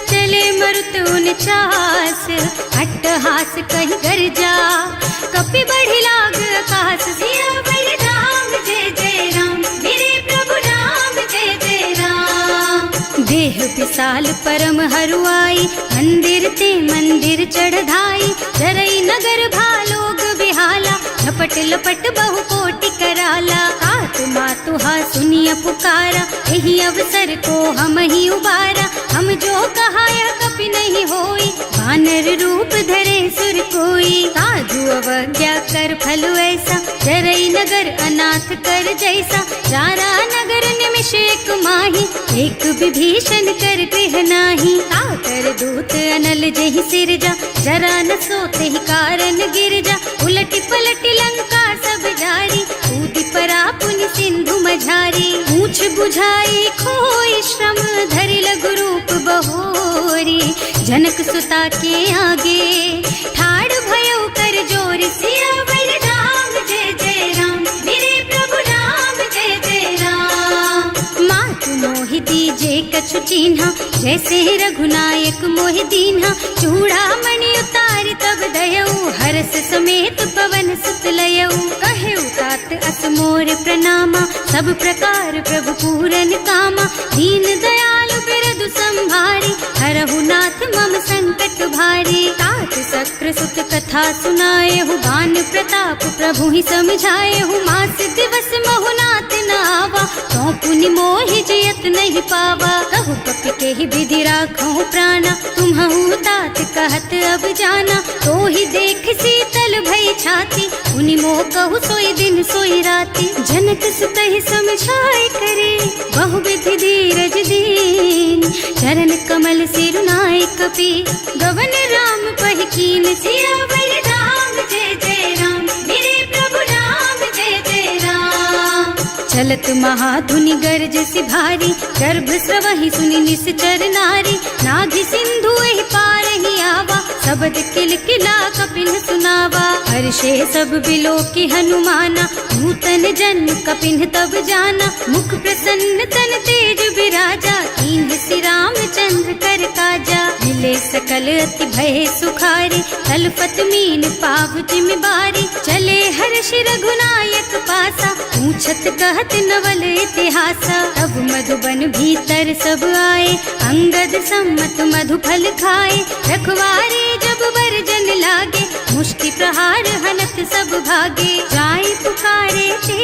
[SPEAKER 1] चले मरुत उनचास, अट्टहास कहि गर्जा, कपि बढ़ि लाग आकाश। सियावर राम जय जय राम, मेरे प्रभु राम जय जय राम। देह विशाल परम हरुआई, मंदिर ते मंदिर चढ़ाई, जरई नगर भालोग बिहाला, झपट लपट बहु कोटि कराला। आत्मा तुहा सुनिय पुकारा, यही अवसर को हम ही उबारा, हम जो कहा यह कपि नहीं होई, वानर रूप धरे सुर कोई। साधु अवज्ञा कर फल ऐसा, जरई नगर अनाथ कर जैसा, सारा नगर निमिष एक माही, एक विभीषण कर गृह नाही। ताकर दूत अनल जहि सिरजा, जरा न सोते ही कारण गिर जा, उलटी पलटी लंका सब जारी, कूदी परा पुनि सिंधु मझारी। पूछ बुझाई खोई श्रम, धरि लघु रूप बहोरी, जनक सुता के आगे ठाड़ भयो कर जोर सियावर राम जय जय राम मेरे प्रभु राम जय जय राम। मात मोहि दीजे कछु चिन्हा जैसे रघुनायक मोहि दीन्हा चूड़ा मणि उतारि तब दयऊ हरस समेत पवन सुत लयऊ कहे तात अस मोर प्रणामा सब प्रकार प्रभु पूरन कामा दीन दयालु बिरदु संभारी हरहु नाथ मम संकट भारी। तात सक्र सुत कथा सुनाए हूँ बान प्रताप प्रभु ही समझाए हूँ मास दिवस महु नाथ न आवा तो पुनि मोहि जियत नहीं पावा कहु कपि के ही विधि राखो प्राणा तुम्हु तात कहत अब जाना तो ही देख शीतल भई छाती उनि मोह कहु सोई दिन सोई राती। जनक सुत ही समझाए करे बहु विधि धीरज दीन चरण कमल सिरुनाए कपि गवन राम पहि कीन सियावर राम जय जय राम मेरे प्रभु राम जय जय राम। चलत महाधुनि गरज सि भारी गर्भ स्रवहि सुनि निश्चर नारी नाभि सिंधु एहि पार ही आवा शब्द किल किला कपिन सुनावा हर्षे सब बिलो की हनुमाना नूतन जन कपिन तब जाना मुख प्रसन्न तन तेज विराजा कीन श्री रामचंद्र कर काजा मिले सकल अति भय सुखारी तलपत मीन पाव जिम बारी चले हर्ष रघुनायक पासा पूछत कहत नवल इतिहासा तब मधुबन भीतर सब आए अंगद सम्मत मधु फल खाए रखवारे जब बरजन लागे मुष्टि प्रहार हनत सब भागे जाय पुकारे ते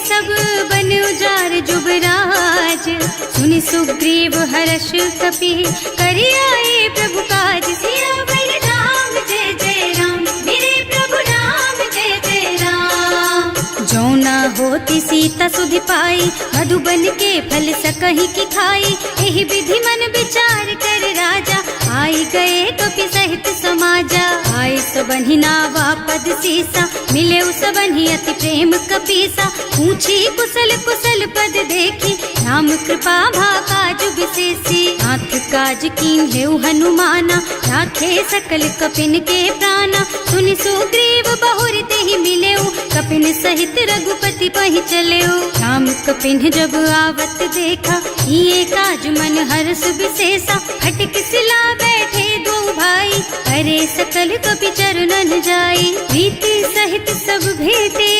[SPEAKER 1] सब बन उजार जुबराज सुनि सुग्रीव हर्ष कपि करि आए प्रभु काज सियावर राम जय जय राम मेरे प्रभु राम जय जय राम। जौना होती सीता सुधि पाई मधुबन के फल सकहि की खाई एहि विधि मन विचार कर राजा आई गए कपि सहित समाजा आए सबन्हि नावा पद सीसा मिले सबन्हि अति प्रेम कपीसा पूछी कुशल कुशल पद देखी राम कृपा भा काज विशेषी नाथ काज कीन हेउ हनुमाना राखे सकल कपिन के प्राणा सुनि सुग्रीव बहुर तेहि मिलेउ कपिन सहित रघुपति पहि चलेउ राम कपिन जब आवत देखा ये काज मन हर्ष विशेषा हटक सिला बैठे दो भाई अरे सकल कपि चरणन जाई प्रीति सहित सब भेटे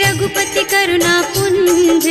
[SPEAKER 1] रघुपति करुणा पुंज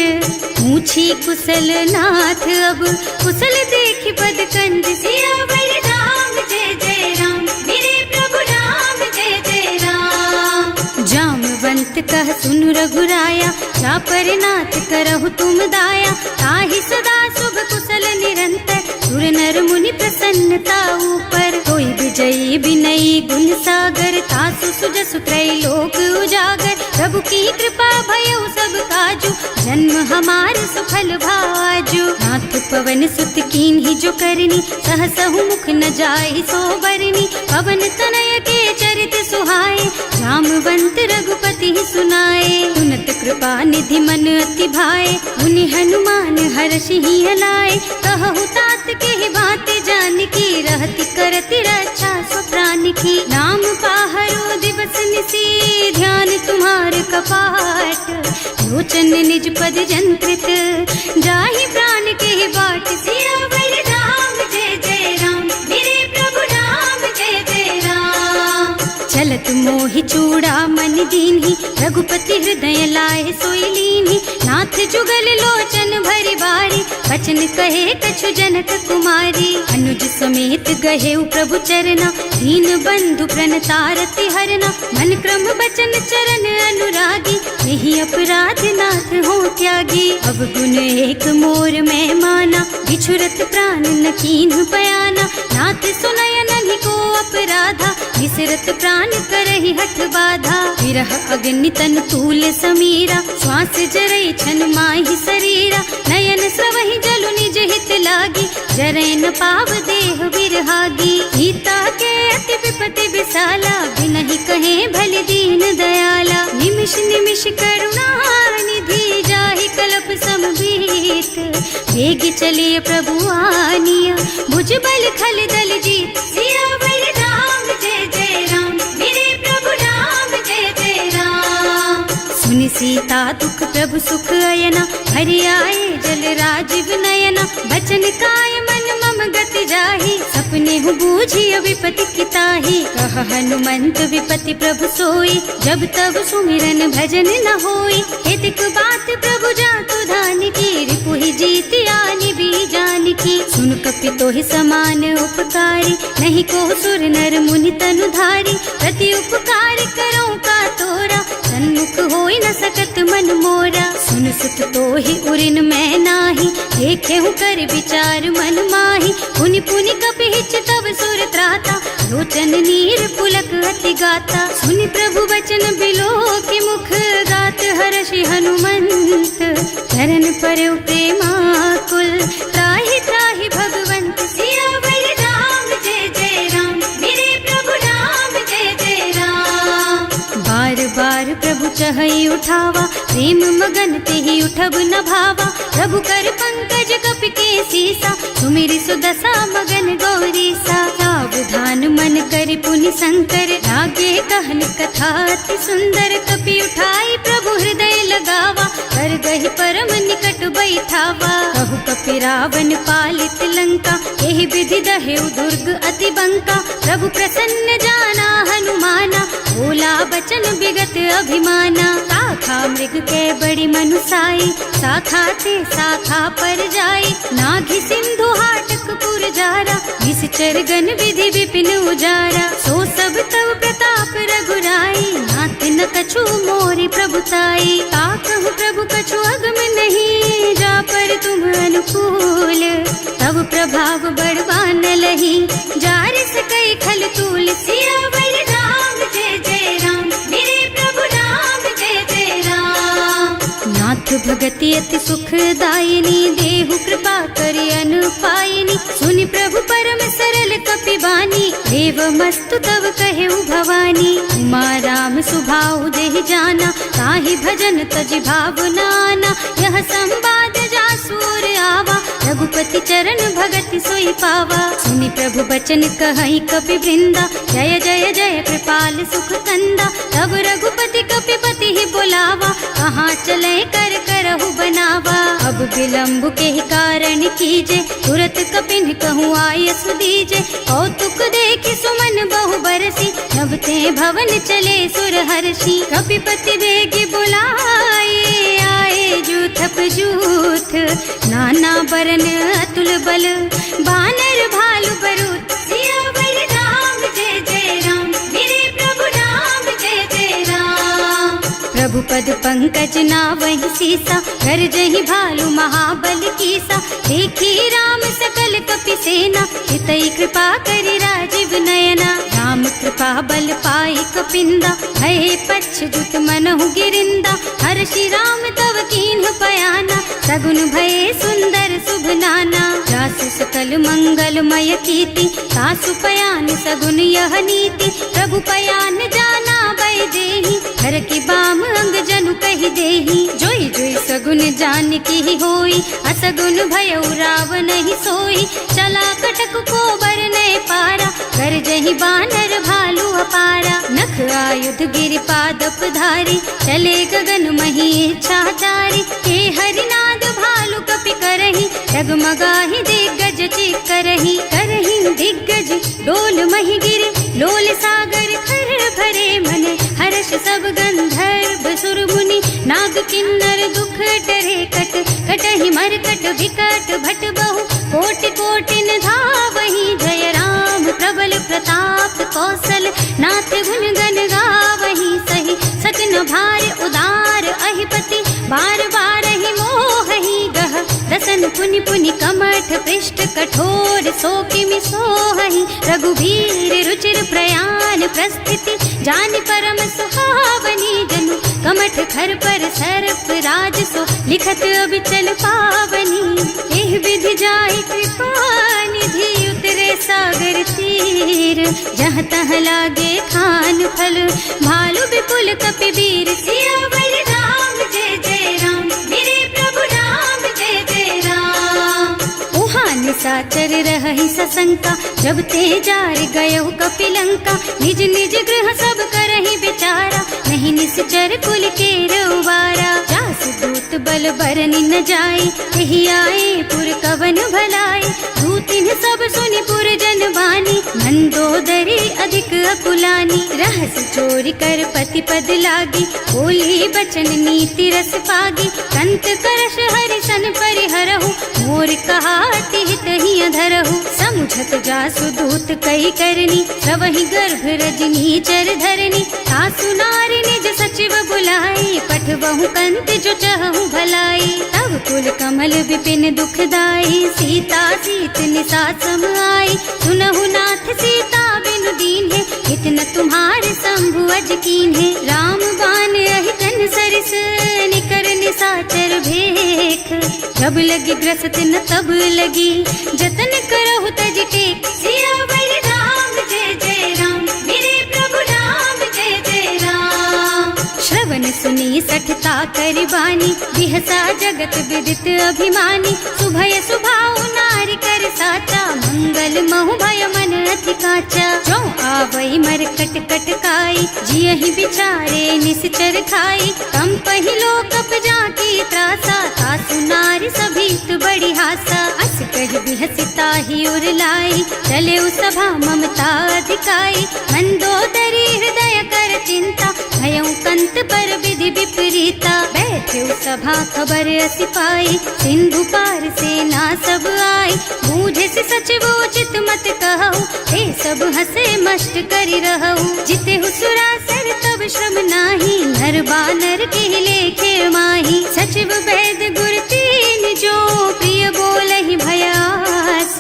[SPEAKER 1] पूछी कुशल नाथ अब कुशल देखि पद कंज सियावर राम जय जय राम मेरे प्रभु राम जय जय राम। जामवंत कह सुनु रघुराया जा पर नाथ करहु तुम दाया ताहि सदा शुभ कुशल निरंतर सुर नर मुनि प्रसन्नता ऊपर कोई विजयी विनयी गुण सागर तासु सुजसु त्रैलोक उजागर प्रभु की कृपा भयउ सब काजू जन्म हमार सुफल भाजू नाथ पवन सुत कीन ही जो करनी सहसहु मुख न जाय सो बरनी पवन तनय के चरित सुहाए जामवंत रघुपति सुनाए सुनत कृपा निधि मन अति भाए मुनि हनुमान हर्षि ही हलाए कहु तात के बात जान की रहती करती रक्षा सो प्राण की नाम पाहरो दिवस निसी ध्यान तुम्हार कपाट लोचन निज पद जंत्रित जाहि प्राण के बाट सियावर राम जय जय राम मेरे प्रभु राम जय जय राम। चलत मोहि चूड़ा मन दीन्ही रघुपति हृदय लाए सोई लीन्ही नाथ जुगल लोचन भरी बारी बचन कहे कछु जनक कुमारी अनुज समेत गहे प्रभु चरना दीन बंधु प्रणतारति हरना मन क्रम बचन चरण अनुरागी यही अपराध नाथ हो त्यागी अब गुण एक मोर में माना बिछुरत प्राण न कीन्ह बयाना नाथ सुनय नहीं को अपराधा विसरत प्राण करहि हठ बाधा विरह अग्नि तन तूल समीरा श्वास जरई छन माहि शरीरा नयन स्रवहि जलु निज हित लागी जरै न पाव देह बिरहागी सीता के अति विपति विशाला बिनहि कहे भल दीन दयाला निमिष निमिष करुणा निधि जाहि कल्प समबीत वेग चलिए प्रभु आनिया भुज बल खल दल जीत। देखी सीता दुख प्रभु सुख अयना, हरि आए जल राजीव नयना। बचन काय मन मम गति जाहि, सपने हूँ बूझी विपति किताही। कह हनुमंत विपति प्रभु सोई, जब तब सुमिरन भजन न होई। हितक बात प्रभु जातु धान की, रिपुहि जीति आनि भी जान की। सुन कपि तोहि समान उपकारी, नहीं को सुर नर मुनि तनु धारी। प्रति उपकार करो का तोरा, सन्मुख होई न सकत मन मोरा। सुन सुत तोहि उरिन मैं नाही, देखे हूँ कर विचार मन माही। पुनि पुनि कपि हिच तब सुर त्राता, लोचन नीर पुलक अति गाता। सुनि प्रभु बचन बिलो की मुख, गात हर्षि हनुमंत चरण पर प्रेमाकुल। त्राहि त्राहि भगवंत सियावर राम, जय जय राम मेरे प्रभु राम, जय जय राम। बार बार प्रभु चहई उठावा, प्रेम मगन तेहि उठब न भावा। प्रभु कर पंकज कपि के सीसा, सुमिरि सुदशा मगन गौरी सा। सावधान मन करि पुनि शंकर, लागे कहन कथा अति सुंदर। कपि उठाई प्रभु हृदय लगावा, कर गहि परम निकट बैठावा। कहु कपि रावण पालित लंका, एहि विधि दहेउ दुर्ग अति बंका। प्रभु प्रसन्न जाना हनुमाना, बोला बचन विगत अभिमाना। शाखा मृग के बड़ी मनुसाई, शाखा ते शाखा पर जाई। नाघि सिंधु हाटक पुर जारा, निश्चर गन विधि विपिन उजारा। सो सब तव प्रताप रघुराई, नाथ न कछु मोरि प्रभुताई। ताकहु प्रभु कछु अगम नहीं, जा पर तुम अनुकूल। तब प्रभाव बड़वान लही, जारिस कई खल तूल। सियावर राम, जय जय राम मेरे प्रभु राम, जय जय राम। नाथ भगति अति सुखदायिनी, देहु कृपा करि अनुपायिनी। सुनि प्रभु परम सरल कपि बानी, देवमस्तु तव कहेउ भवानी। उमा राम सुभाउ देहि जाना, ताहि भजन तजि भावनाना। यह संवाद जासुर आवा, रघुपति चरण भगति सोई पावा। सुनि प्रभु बचन कहई कपि वृंदा, जय जय जय कृपाल सुख कंदा। तब रघुपति कपि पति ही बुलावा, कहाँ चले कर करहु बनावा। अब विलंब के ही कारण कीजे, तुरत कपिन कहूँ आय सुदीजे। कौतुक देखि सुमन बहु बरसी, नभ ते भवन चले सुर हर्षि। कपिपति बेगी बुलाए, आए जूथप जूथ। नाना बरन अतुल बल, बानर भालु बरूथ। सियावर राम, जय जय राम मेरे प्रभु राम, जय जय राम। प्रभु पद पंकज नावहि सीसा, कर जहि भालु महाबल कीसा। देखी राम सकल कपि सेना, हितई कृपा करि राजीव नयना। राम कृपा बल पाई कपिंदा, भये पच्छजुत मनहु गिरिंदा। हर्षि राम तव कीन्ह पयाना, सगुन भये सुंदर शुभ नाना। जासु सकल मंगलमय कीर्ति, सासु पयान सगुन यह नीति। प्रभु पयान जाना भय देहि, हर की बाम अंग जनु कहि देहि। जोई जोई सगुन जान की होई, असगुन भयउ रावण ही सोई। चला कटक को बरने पारा, कर जहि बानर भालु अपारा। नख आयुध गिरि पादप धारी, चले गगन मही इच्छाचारी। हे हरिनाद भालु कपि करही, डगमगाहि दिग्गज चित करही। करही दिग्गज डोल मही गिरे, लोल सागर खर भरे मन। हर्ष सब गंधर्व सुर मुनि, नाग किन्नर दुख डरे कट। कटहि मरकट विकट भट बहु, कोटि कोटिन धावहि। जय राम प्रबल प्रताप कौशल, नाथ गुण गण गावहि। सही सतन भार उदार अहिपति, बार बार ही मोहहि गह। दसन पुनि पुनि कमठ पृष्ठ, कठोर सो किमि सोहहि। रघुवीर रुचिर प्रयाण प्रस्थिति, जानि परम सुहावनी। जनु कमठ खर पर सर्प राज सो, लिखत अबिचल पावनी। एह विधि जाहि कृपा निधि, उतरे सागर तीर। जहाँ तहाँ लागे खान फल, भालु विपुल कपि वीर। सियावर राम, जय जय राम मेरे प्रभु राम, जय जय राम। उहाँ निशाचर रहहि सशंका, जब ते जार गयउ कपि लंका। निज निज गृह सब करहि विचारा, नहीं नाही निश्चर कुल के रउबारा। जासु दूत बल बरनि न जाए, यही आए पुर कवन भलाई। दूतिन सब सुनि पुर जन बानी, मंदोदरी अधिक अकुलानी। रहस चोरी कर पति पद लागी, बोली बचन नीति रस पागी। कंत करश हरि सन परिहरहु, मोर कहाति हित ही अधरहु। समुझत जासु दूत कही करनी, सबहि गर्भ रजनी चर धरनी। सासु नारी निज सचिव बुलाई, पठबहु कंत जो चहु भलाई। तब कुल कमल विपिन दुखदाई, सीता सीत निसा सम आई। सुनहु नाथ सीता बिनु दीन है, इतना तुम्हारे शंभु अज कीन है। राम बान अहितन सरिस, निकर निसाचर भेख। जब लगी ग्रसत न तब लगी, जतन करहु तज टेक। सियावर राम जय जय राम, मेरे प्रभु राम जय जय राम। श्रवण सुनी सठता करि बानी, बिहसा जगत विदित अभिमानी। सुभय सुभाउ नारी कर साचा, मंगल महु भय मन अति काचा। जो आवई मर कट कट काई, जियहि बिचारे निश्चर खाई। कम पहिलो कप जाकी त्रासा, सासु नारी सभीत बड़ी हासा। अस कह बिहसिता ही उर लाई, चले सभा ममता अधिकाई। मंदोदरी हृदय कर चिंता, भयउ कंत पर विधि विपरीता। बैठे सभा खबर असी पाई, सिंधु पार सेना सब आई। बूझे से सचिव उचित मत कहु, हे सब हसे मस्त करि रहु। जिते सुरासर तब श्रम नाही, नर बानर के लेखे माही। सचिव वैद गुर तीन जो, प्रिय बोलहि भयास।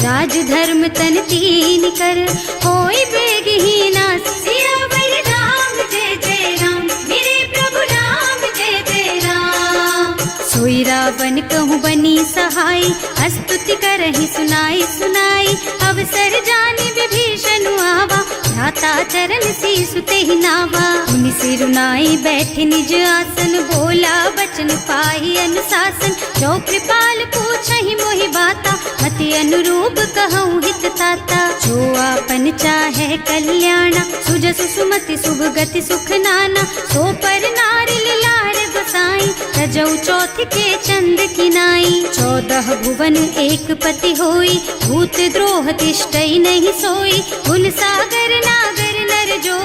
[SPEAKER 1] राज धर्म तन तीन कर, होई बेगहि नास। सियावर राम जय जय राम, मेरे प्रभु राम जय जय राम। सोई रावण कहूँ बनी सहाय, स्तुति करहि सुनाई सुनाई। अवसर जानि विभीषण आवा, भ्राता चरण सीसु तेहि नावा। मुनि सिरुनाई बैठे निज आसन, बोला बचन पाहि अनुशासन। जो कृपाल पूछहि मोहि बाता, मति अनुरूप कहूँ हित ताता। जो आपन चाहे कल्याणा, सुजसु सुमति शुभ गति सुख नाना। सो पर नारी लार बसाई, रजौ चौथ के चंद किनाई। 14 भुवन एक पति होई, भूत द्रोह तिष्ठई नहीं सोई। गुण सागर नागर नर जो,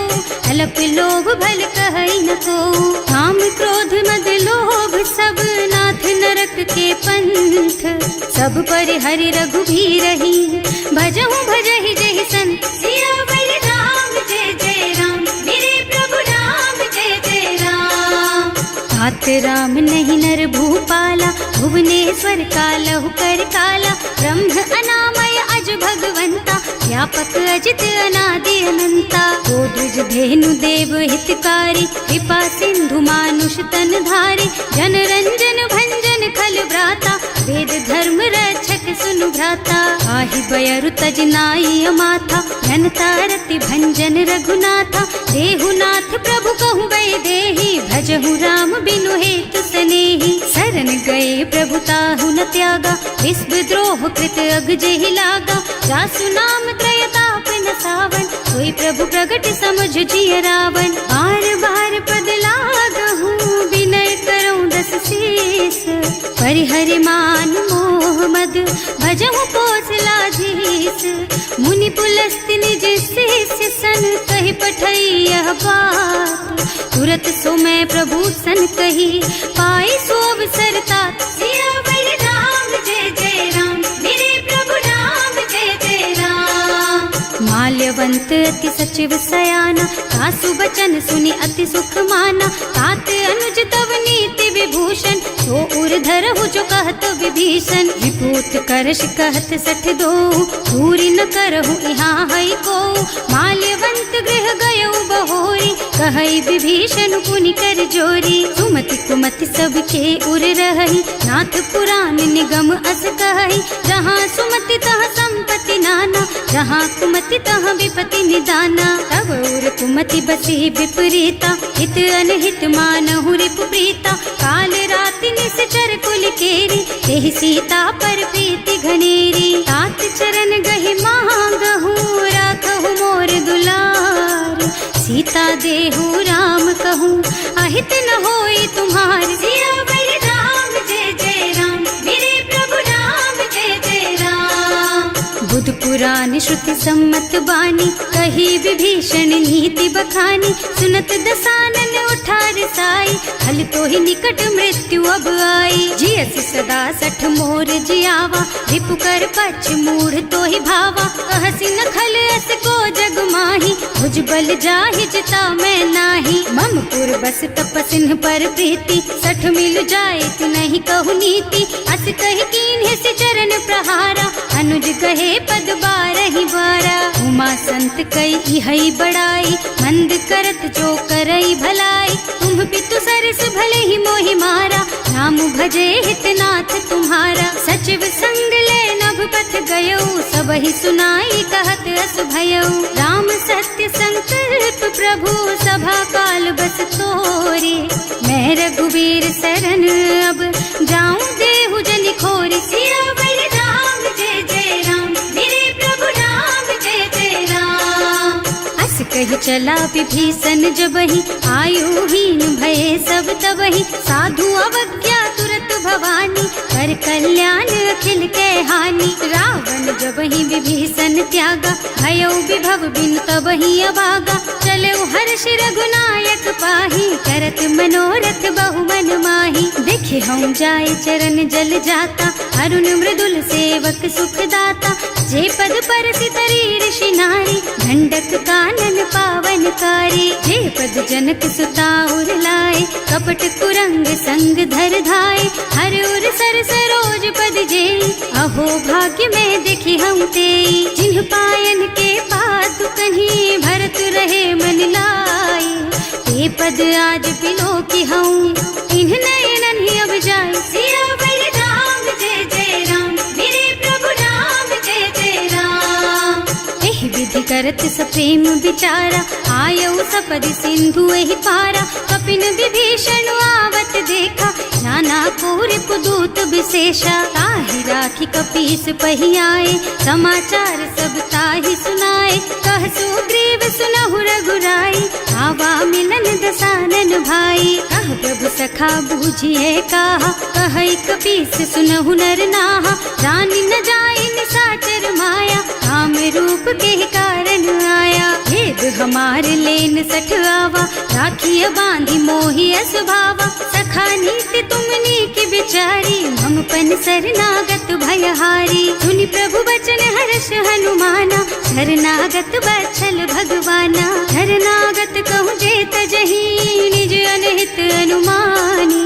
[SPEAKER 1] अल्प लोभ भल कहई न को। काम क्रोध मद लोभ सब, नाथ नरक के पंथ। सब पर हरि रघुबीरहि, भजहु भजहि जहि सन। सियावर राम जय जय राम, मेरे प्रभु राम जय जय राम। तात राम नहीं नर भूपाला, भुवनेश्वर कालहु कर काला। ब्रह्म अनामय अज भगवंता, व्यापक अजित अनादि अनंता। गोद्विज धेनु देव हितकारी, कृपा सिंधु मानुष तन धारी। जन रंजन भंजन खल भ्राता, वेद धर्म रक्षक सुनु भ्राता। आहि बयरु तज नाई अमाथा, घनता रति भंजन रघुनाथा। देहुनाथ प्रभु कहूँ गए देहि, भजहु राम बिनु हेतु सनेहि। शरण गए प्रभु ताहु न त्यागा, विश्व द्रोह कृत अग जेहि लागा। जासु नाम त्रयताप न सावन, सोई प्रभु प्रगट समझ जिय रावण। बार बार पद लागहु, विनय करऊँ दस शीस। परिहरि मान मोह मद, भजहु कौशलाधीश। मुनि पुलस्त्य निज शिष्य सन, कहि पठई यह बात। तुरत सो मैं प्रभु सन कही, पाई सो अवसर तात। सियावर राम जय जय राम, मेरे प्रभु राम जय जय राम। माल्यवंत अति सचिव सयाना, सासु बचन सुनि अति सुख माना। तात अनुज तव नीति विभूषण, सो उर धरहु जो कहत विभीषण। विभूत करश कहत सठ दो, दूरी न करहु यहाँ हई को। माल्यवंत गृह गयउ बहोरी, कहई विभीषण पुनि कर जोरी। सुमति कुमति सबके उर रही, नाथ पुराण निगम अस कहई। जहाँ सुमति तहाँ संपत्ति नाना, जहाँ कुमति तहाँ विपति निदाना। तब उर कुमति बसी विपरीता, हित अनहित मानहु रिपु प्रीता। काल राति निश्चर कुल केरी, तेहि सीता पर प्रीति घनेरी। तात चरण गहि मांगहु, राखहु मोर दुलार। सीता देहु राम कहो कहूँ अहित न होई तुम्हार। सियावर राम जय जय राम, मेरे प्रभु राम जय जय राम। बुध पुराण श्रुति सम्मत बानी, कही विभीषण नीति बखानी। सुनत दसानन उठार साई, हल तो ही निकट मृत्यु अब आई। जियसि सदा सठ मोर जियावा, रिपु कर पछ मूढ़ तो ही भावा। कहसि न खल अस को जग माही, भुज बल जाहि जिता मैं नाही। मम पुर बस तपसिन पर प्रीति, सठ मिल जाए तु नहीं कहु नीति। अस कहि कीन्ह से चरण प्रहारा, अनुज कहे पद बारहि बारा। उमा संत कई हई बड़ाई, मंद करत जो करई भलाई। तुम पितु सरस भले ही मोहि मारा, नाम भजे हितनाथ तुम्हारा। सचिव संग ले नभ पथ गयो, सब ही सुनाई कहत अस भयो। राम सत्य संकल्प प्रभु, सभा काल बस तोरे। मैं रघुवीर सरन अब, जाऊं देहु जनि खोरि। सियावर राम जय जय राम, मेरे प्रभु राम जय जय राम। अस कहि चला विभीषण जबहि, आयुहीन भये सब तबहि। साधु अवज्ञा तुरत भवानी, कर कल्याण अखिल के हानि। रावण जबहि विभीषण त्यागा, भयो विभव बिनु तबहि अभागा। चलो हर्ष रघुनायक पाहि, करत मनोरथ बहु मन माहि। देखे हम जाय चरण जल जाता, अरुण मृदुल सेवक सुख दाता। जे पद परसि तरी ऋषि नारी, दंडक कानन पावनकारी। जे पद जनक सुता उर लाए, कपट कुरंग संग धर धाय। हर उर सर सरोज पद जेई, अहो भाग्य में देखी हम तेई। जिन्ह पायन के पादु कन्ही, भरत रहे मन लाई। ते पद आज बिलो की हूँ, इन्ह नयनन ही अब जाए। सियावर राम जय जय राम, मेरे प्रभु राम जय जय राम। एहि विधि करत सप्रेम विचारा, आयौ सपदि सिंधु एहि पारा। कपिन विभीषण आवत देखा, नाना कोरि पुदूत विशेषा। ताहि राखी कपीस पहि आए, समाचार सब ताहि सुनाए। कह सुग्रीव सुनहु रघुराई, आवा मिलन दसानन भाई। कह प्रभु सखा बूझिए काहा, कहै कपीस सुनहु नर नाहा। जानि न जाय निसाचर माया, काम रूप के कारण आया। भेद हमार लेन सठ आवा, राखिय बांधी मोहि स्वभावा। सखा नीति तुमनी की बिचारी, मम पन शरणागत भयहारी। सुनि प्रभु बचन हर्ष हनुमाना, शरणागत बत्सल भगवाना। शरणागत कहूँ जे तजहि, निज अनहित अनुमानी।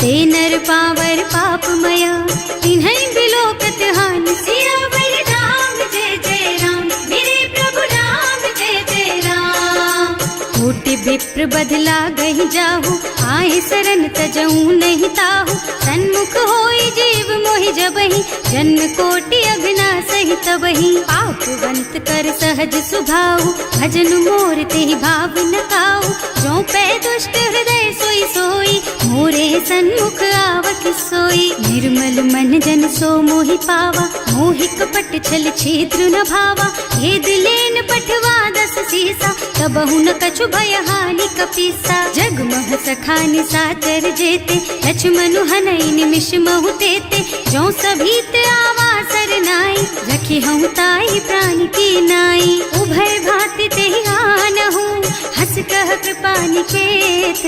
[SPEAKER 1] ते नर पावर पापमया, तिन्है बिलोकत हानि। सियावर राम जय जय राम, मेरे प्रभु राम जय जय राम। कोटि विप्र बदला गहि जाहु, आए शरण तजऊ नहीं ताहु। सन्मुख होई जीव मोहि जबहि, जन्म कोटि अघना सहि तबहि। पापवंत कर सहज सुभाऊ, भजन मोर तेहि भाव न काऊ। जो पै दुष्ट हृदय सोई सोई, मोरे सन्मुख आवत सोई। निर्मल मन जन सो मोहि पावा, मोहि कपट छल छिद्र न भावा। भेद लेन पठवा दस सीसा, तबहु न कछु भय हानि कपीसा। जगमह सखा निसाचर जेते, लक्ष्मनु हनई निमिष महु तेते। जो सभीत आवा सरनाई, रखी हूँ ताई प्राण की नाई। उभय भांति तेहि आनहु, हस कह कृपा निकेत।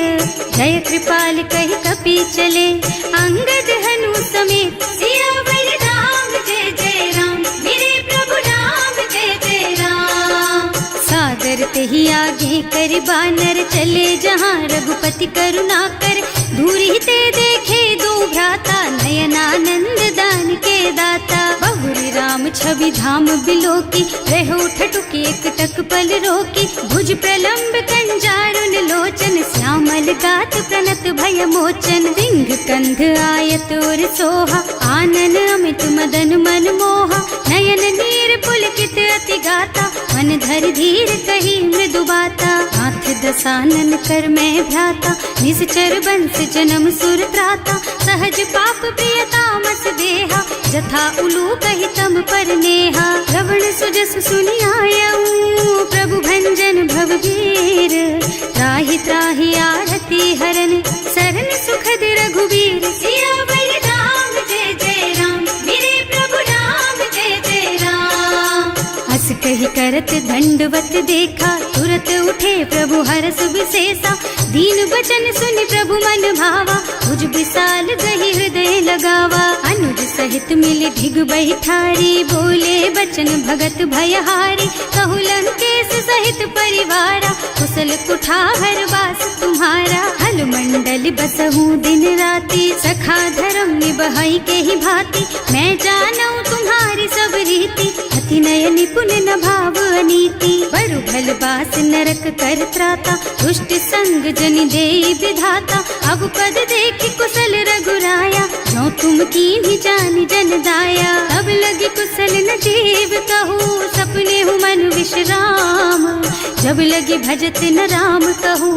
[SPEAKER 1] जय कृपाल कहि कपि चले, अंगद हनु समेत। सियावर राम जय जय राम, मेरे प्रभु राम जय जय राम। सादर तेहि आगे कर बानर, चले जहाँ रघुपति करुणा कर। दूरी ते देखे दो भ्राता, नयनानंद दान के दाता। बहुरी राम छवि धाम बिलोकी, रहो ठटुकी एक टक पल रोकी। भुज प्रलंब कंजारुन लोचन, श्यामल गात प्रणत भय मोचन। सिंह कंध आयत और सोहा, आनन अमित मदन मन मोहा। नयन नीर पुलकित अति गाता, मन धर धीर कही मृदु बाता, हाथ दसानन कर मैं भ्राता, निश्चर बंस जन्म सुर त्राता, सहज पाप प्रिय तामस देहा, जथा उलू कही तम पर नेहा, श्रवण सुजस सुनि आयऊ, प्रभु भंजन भवभीर, त्राहि त्राहि आरती हरन, सरन सुखद रघुबीर, सियावर राम जय जय राम, मेरे प्रभु राम जय जय राम। हस कही करत दंडवत देखा, तुरत उठे प्रभु हरस विशेषा, दीन बचन सुनि प्रभु मन भावा, भुज विशाल गही हृदय लगावा, अनुज सहित मिल ढिग बैठारी, बोले बचन भगत भयहारी, कहु लंकेश सहित परिवारा, कुशल कुठार वास तुम्हारा, हल मंडल बसहु दिन राति, सखा धर्म निबहई के ही भांति, मैं जानऊ तुम्हारी सब रीति, अति नय निपुण न भाव अनीति, बरु भल बास नरक कर त्राता, दुष्ट संग जन देई विधाता, अब पद देखि कुशल रघुराया, जो तुम कीन्ही जानि जन दाया, तब लगी कुशल न जीव कहू, सपने हूँ मन विश्राम, जब लगी भजत न राम कहू,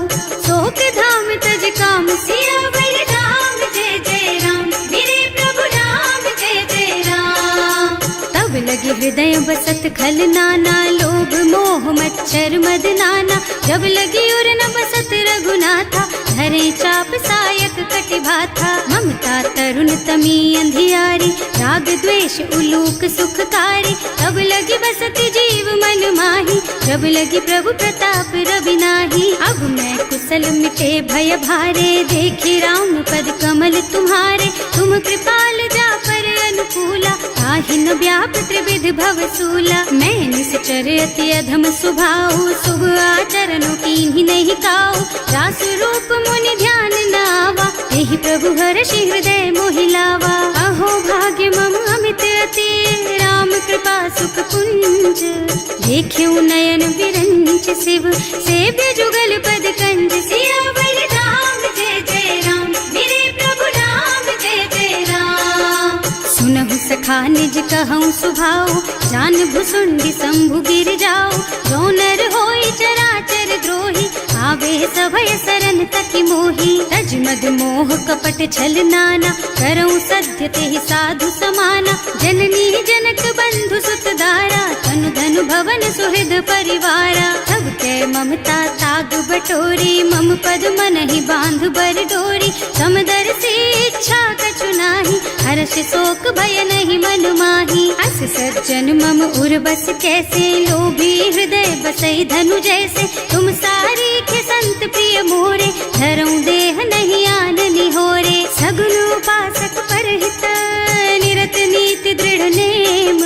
[SPEAKER 1] सोक धाम तज काम, सियावर राम जय जय राम, मेरे प्रभु राम जय जय राम। तब लगी हृदय बसत खल नाना, लोभ मोह मच्छर मद नाना, जब लगी उर न बसत रघुनाथा, धरे चाप सायक कटिभाथा, ममता तरुण तमी अंधियारी, राग द्वेष उलूक सुखकारी, तब लगी बसती जीव मन माही, जब लगी प्रभु प्रताप रवि नाही, अब मैं कुशल मिटे भय भारे, देखे राम पद कमल तुम्हारे, तुम कृपाल जा पर अनुकूला, ताहि न व्याप त्रिविध भवसूला, मैं निश्चर अति अधम सुभाऊ, शुभ आचरणों कीन्ही नहीं काऊ, रास रूप मुनि ध्यान न आवा, एहि प्रभु हर्षि हृदय मोहि लावा, अहो भाग्य मम अमित अति, राम कृपा सुख पुंज, देख्यऊ नयन विरंच शिव, सेव्य जुगल पद कंज, सियावर राम जय जय राम, मेरे प्रभु राम जय जय राम। सुनहु सखा निज कहऊँ सुभाऊ, जान भुसुंडी शंभु गिर जाओ, जो नर होई चराचर द्रोही, आवे सभय सरन तकी मोही, तज मद मोह कपट छल नाना, करऊँ सत्य तेहि साधु समाना, जननी जनक बंधु सुत दारा, तनु धनु भवन सुहृद परिवारा, सब के ममता ताग बटोरी, मम पद मन ही बांध बर डोरी, समदर से इच्छा कछु नाही, हर्ष शोक भय नहीं मन माही, अस सज्जन मम उर बस कैसे, लोभी हृदय बसई धनु जैसे, तुम सारी के संत प्रिय मोरे, धरऊँ देह नहीं आन निहोरे, सगुन उपासक परहित, निरत नीति दृढ़ नेम,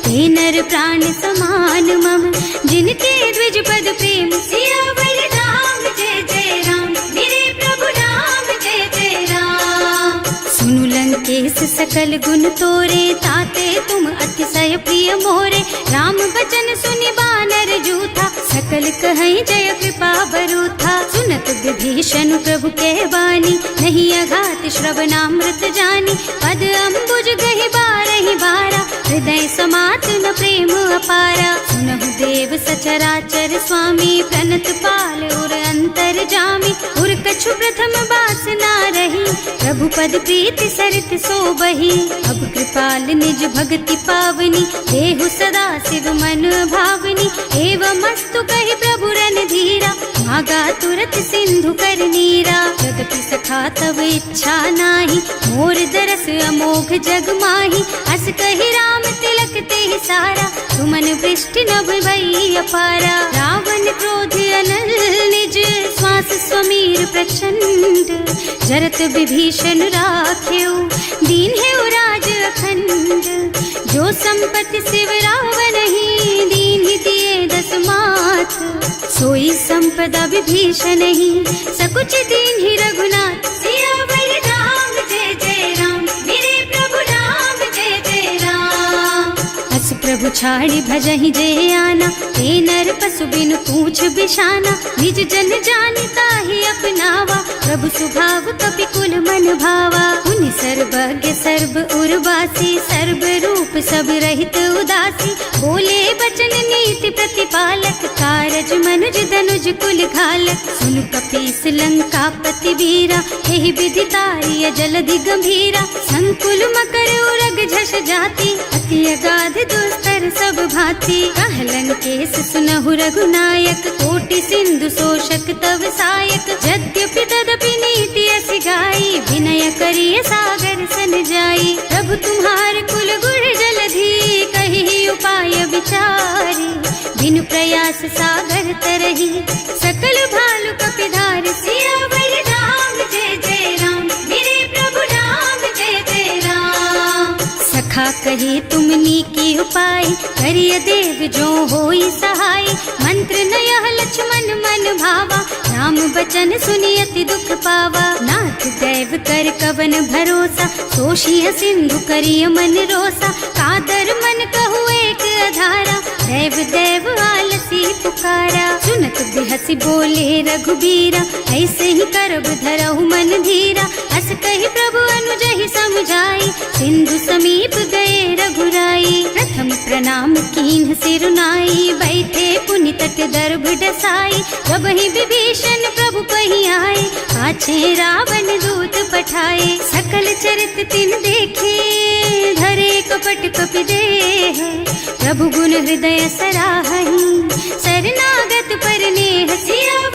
[SPEAKER 1] ते नर प्राण समान मम, जिनके द्विज पद प्रेम, सियावर राम जय जय राम, मेरे प्रभु राम जय जय राम। सुनु लंकेश सकल गुण तोरे, ताते तुम अतिशय प्रिय मोरे, राम बचन सुनि बानर जूथा, सकल कहई जय कृपा बरूथा, सुनत विभीषण प्रभु के बानी, नहीं अघात श्रवणामृत जानी, पद अम्बुज गहि बारहि बारा, हृदय समात न प्रेम अपारा, सुनहु देव सचराचर स्वामी, प्रणत पाल उर अंतर जामी, उर कछु प्रथम बास ना रही, प्रभु पद प्रीति सरित सो बही, अब कृपाल निज भक्ति पावनी, देहु सदा शिव मन भावनी, एवं मस्तु कहि प्रभु रन धीरा, मागा तुरत सिंधु कर नीरा, जगति सखा तब इच्छा नाही, मोर दरस अमोघ जग माही, अस कहि राम तिलक तेहि सारा, सुमन वृष्टि नभ भई अपारा, रावण क्रोध अनल निज, श्वास स्वमीर प्रचंड, जरत विभीषण राख्यो, दीन है राज अखंड, जो संपत्ति शिव रावण ही, दीन ही दिए दस माथ, सोई संपदा विभीषण ही, सकुच दीन ही रघुनाथ, सियावर राम जय जय राम, मेरे प्रभु राम जय जय राम। अस प्रभु छाड़ी भजहि जय आना, ते नर पशु बिनु पूछ बिशाना, निज जन जानिता ही अपनावा, प्रभु स्वभाव कपि कुल मन भावा, उनि सर्वज्ञ सर्व उर्वासी, सर्व रूप सब रहित उदासी, बोले बचन नीति प्रतिपालक, कारज मनुज धनुज कुल घालक, सुनु कपीस लंका पति वीरा, यही विधि तारिय जलधि गंभीरा, संकुल मकर उरग झष जाति, अति अगाध दुस्तर सब भांति, कह लंकेश सुनहु रघुनायक, कोटि सिंधु शोषक तव सायक, यद्यपि तदपि नीति असि गाई, विनय करिय सागर सन जाई, प्रभु तुम्हार कुल गुण जलधि, कहि उपाय विचारी, बिनु प्रयास सागर तरही, सकल भालु कपिधार, सियावर राम जय जय राम, मेरे प्रभु राम जय जय राम। सखा कही तुमनी की उपाय, करिय देव जो होई सहाय, मंत्र नयह लक्ष्मण मन भावा, राम बचन सुनि अति दुख पावा, नाथ दैव कर कवन भरोसा, सोषिय सिंधु करिय मन रोसा, कादर मन कहु एक अधारा, देव देव आलसी पुकारा, सुनत बिहसी बोले रघुबीरा, ऐसे ही करब धरहु मन धीरा, अस कही प्रभु अनुजहि समझाई, सिंधु समीप गए रघुराई, प्रथम प्रणाम कीन्ह सिरुनाई, बैठे पुनि तट दर्भ डसाई, जब ही विभीषण प्रभु कहीं आए, पाछे रावण दूत पठाए, सकल चरित तिन देखे, धरे कपट कपि देह, प्रभु गुण हृदय सराहहि, सरनागत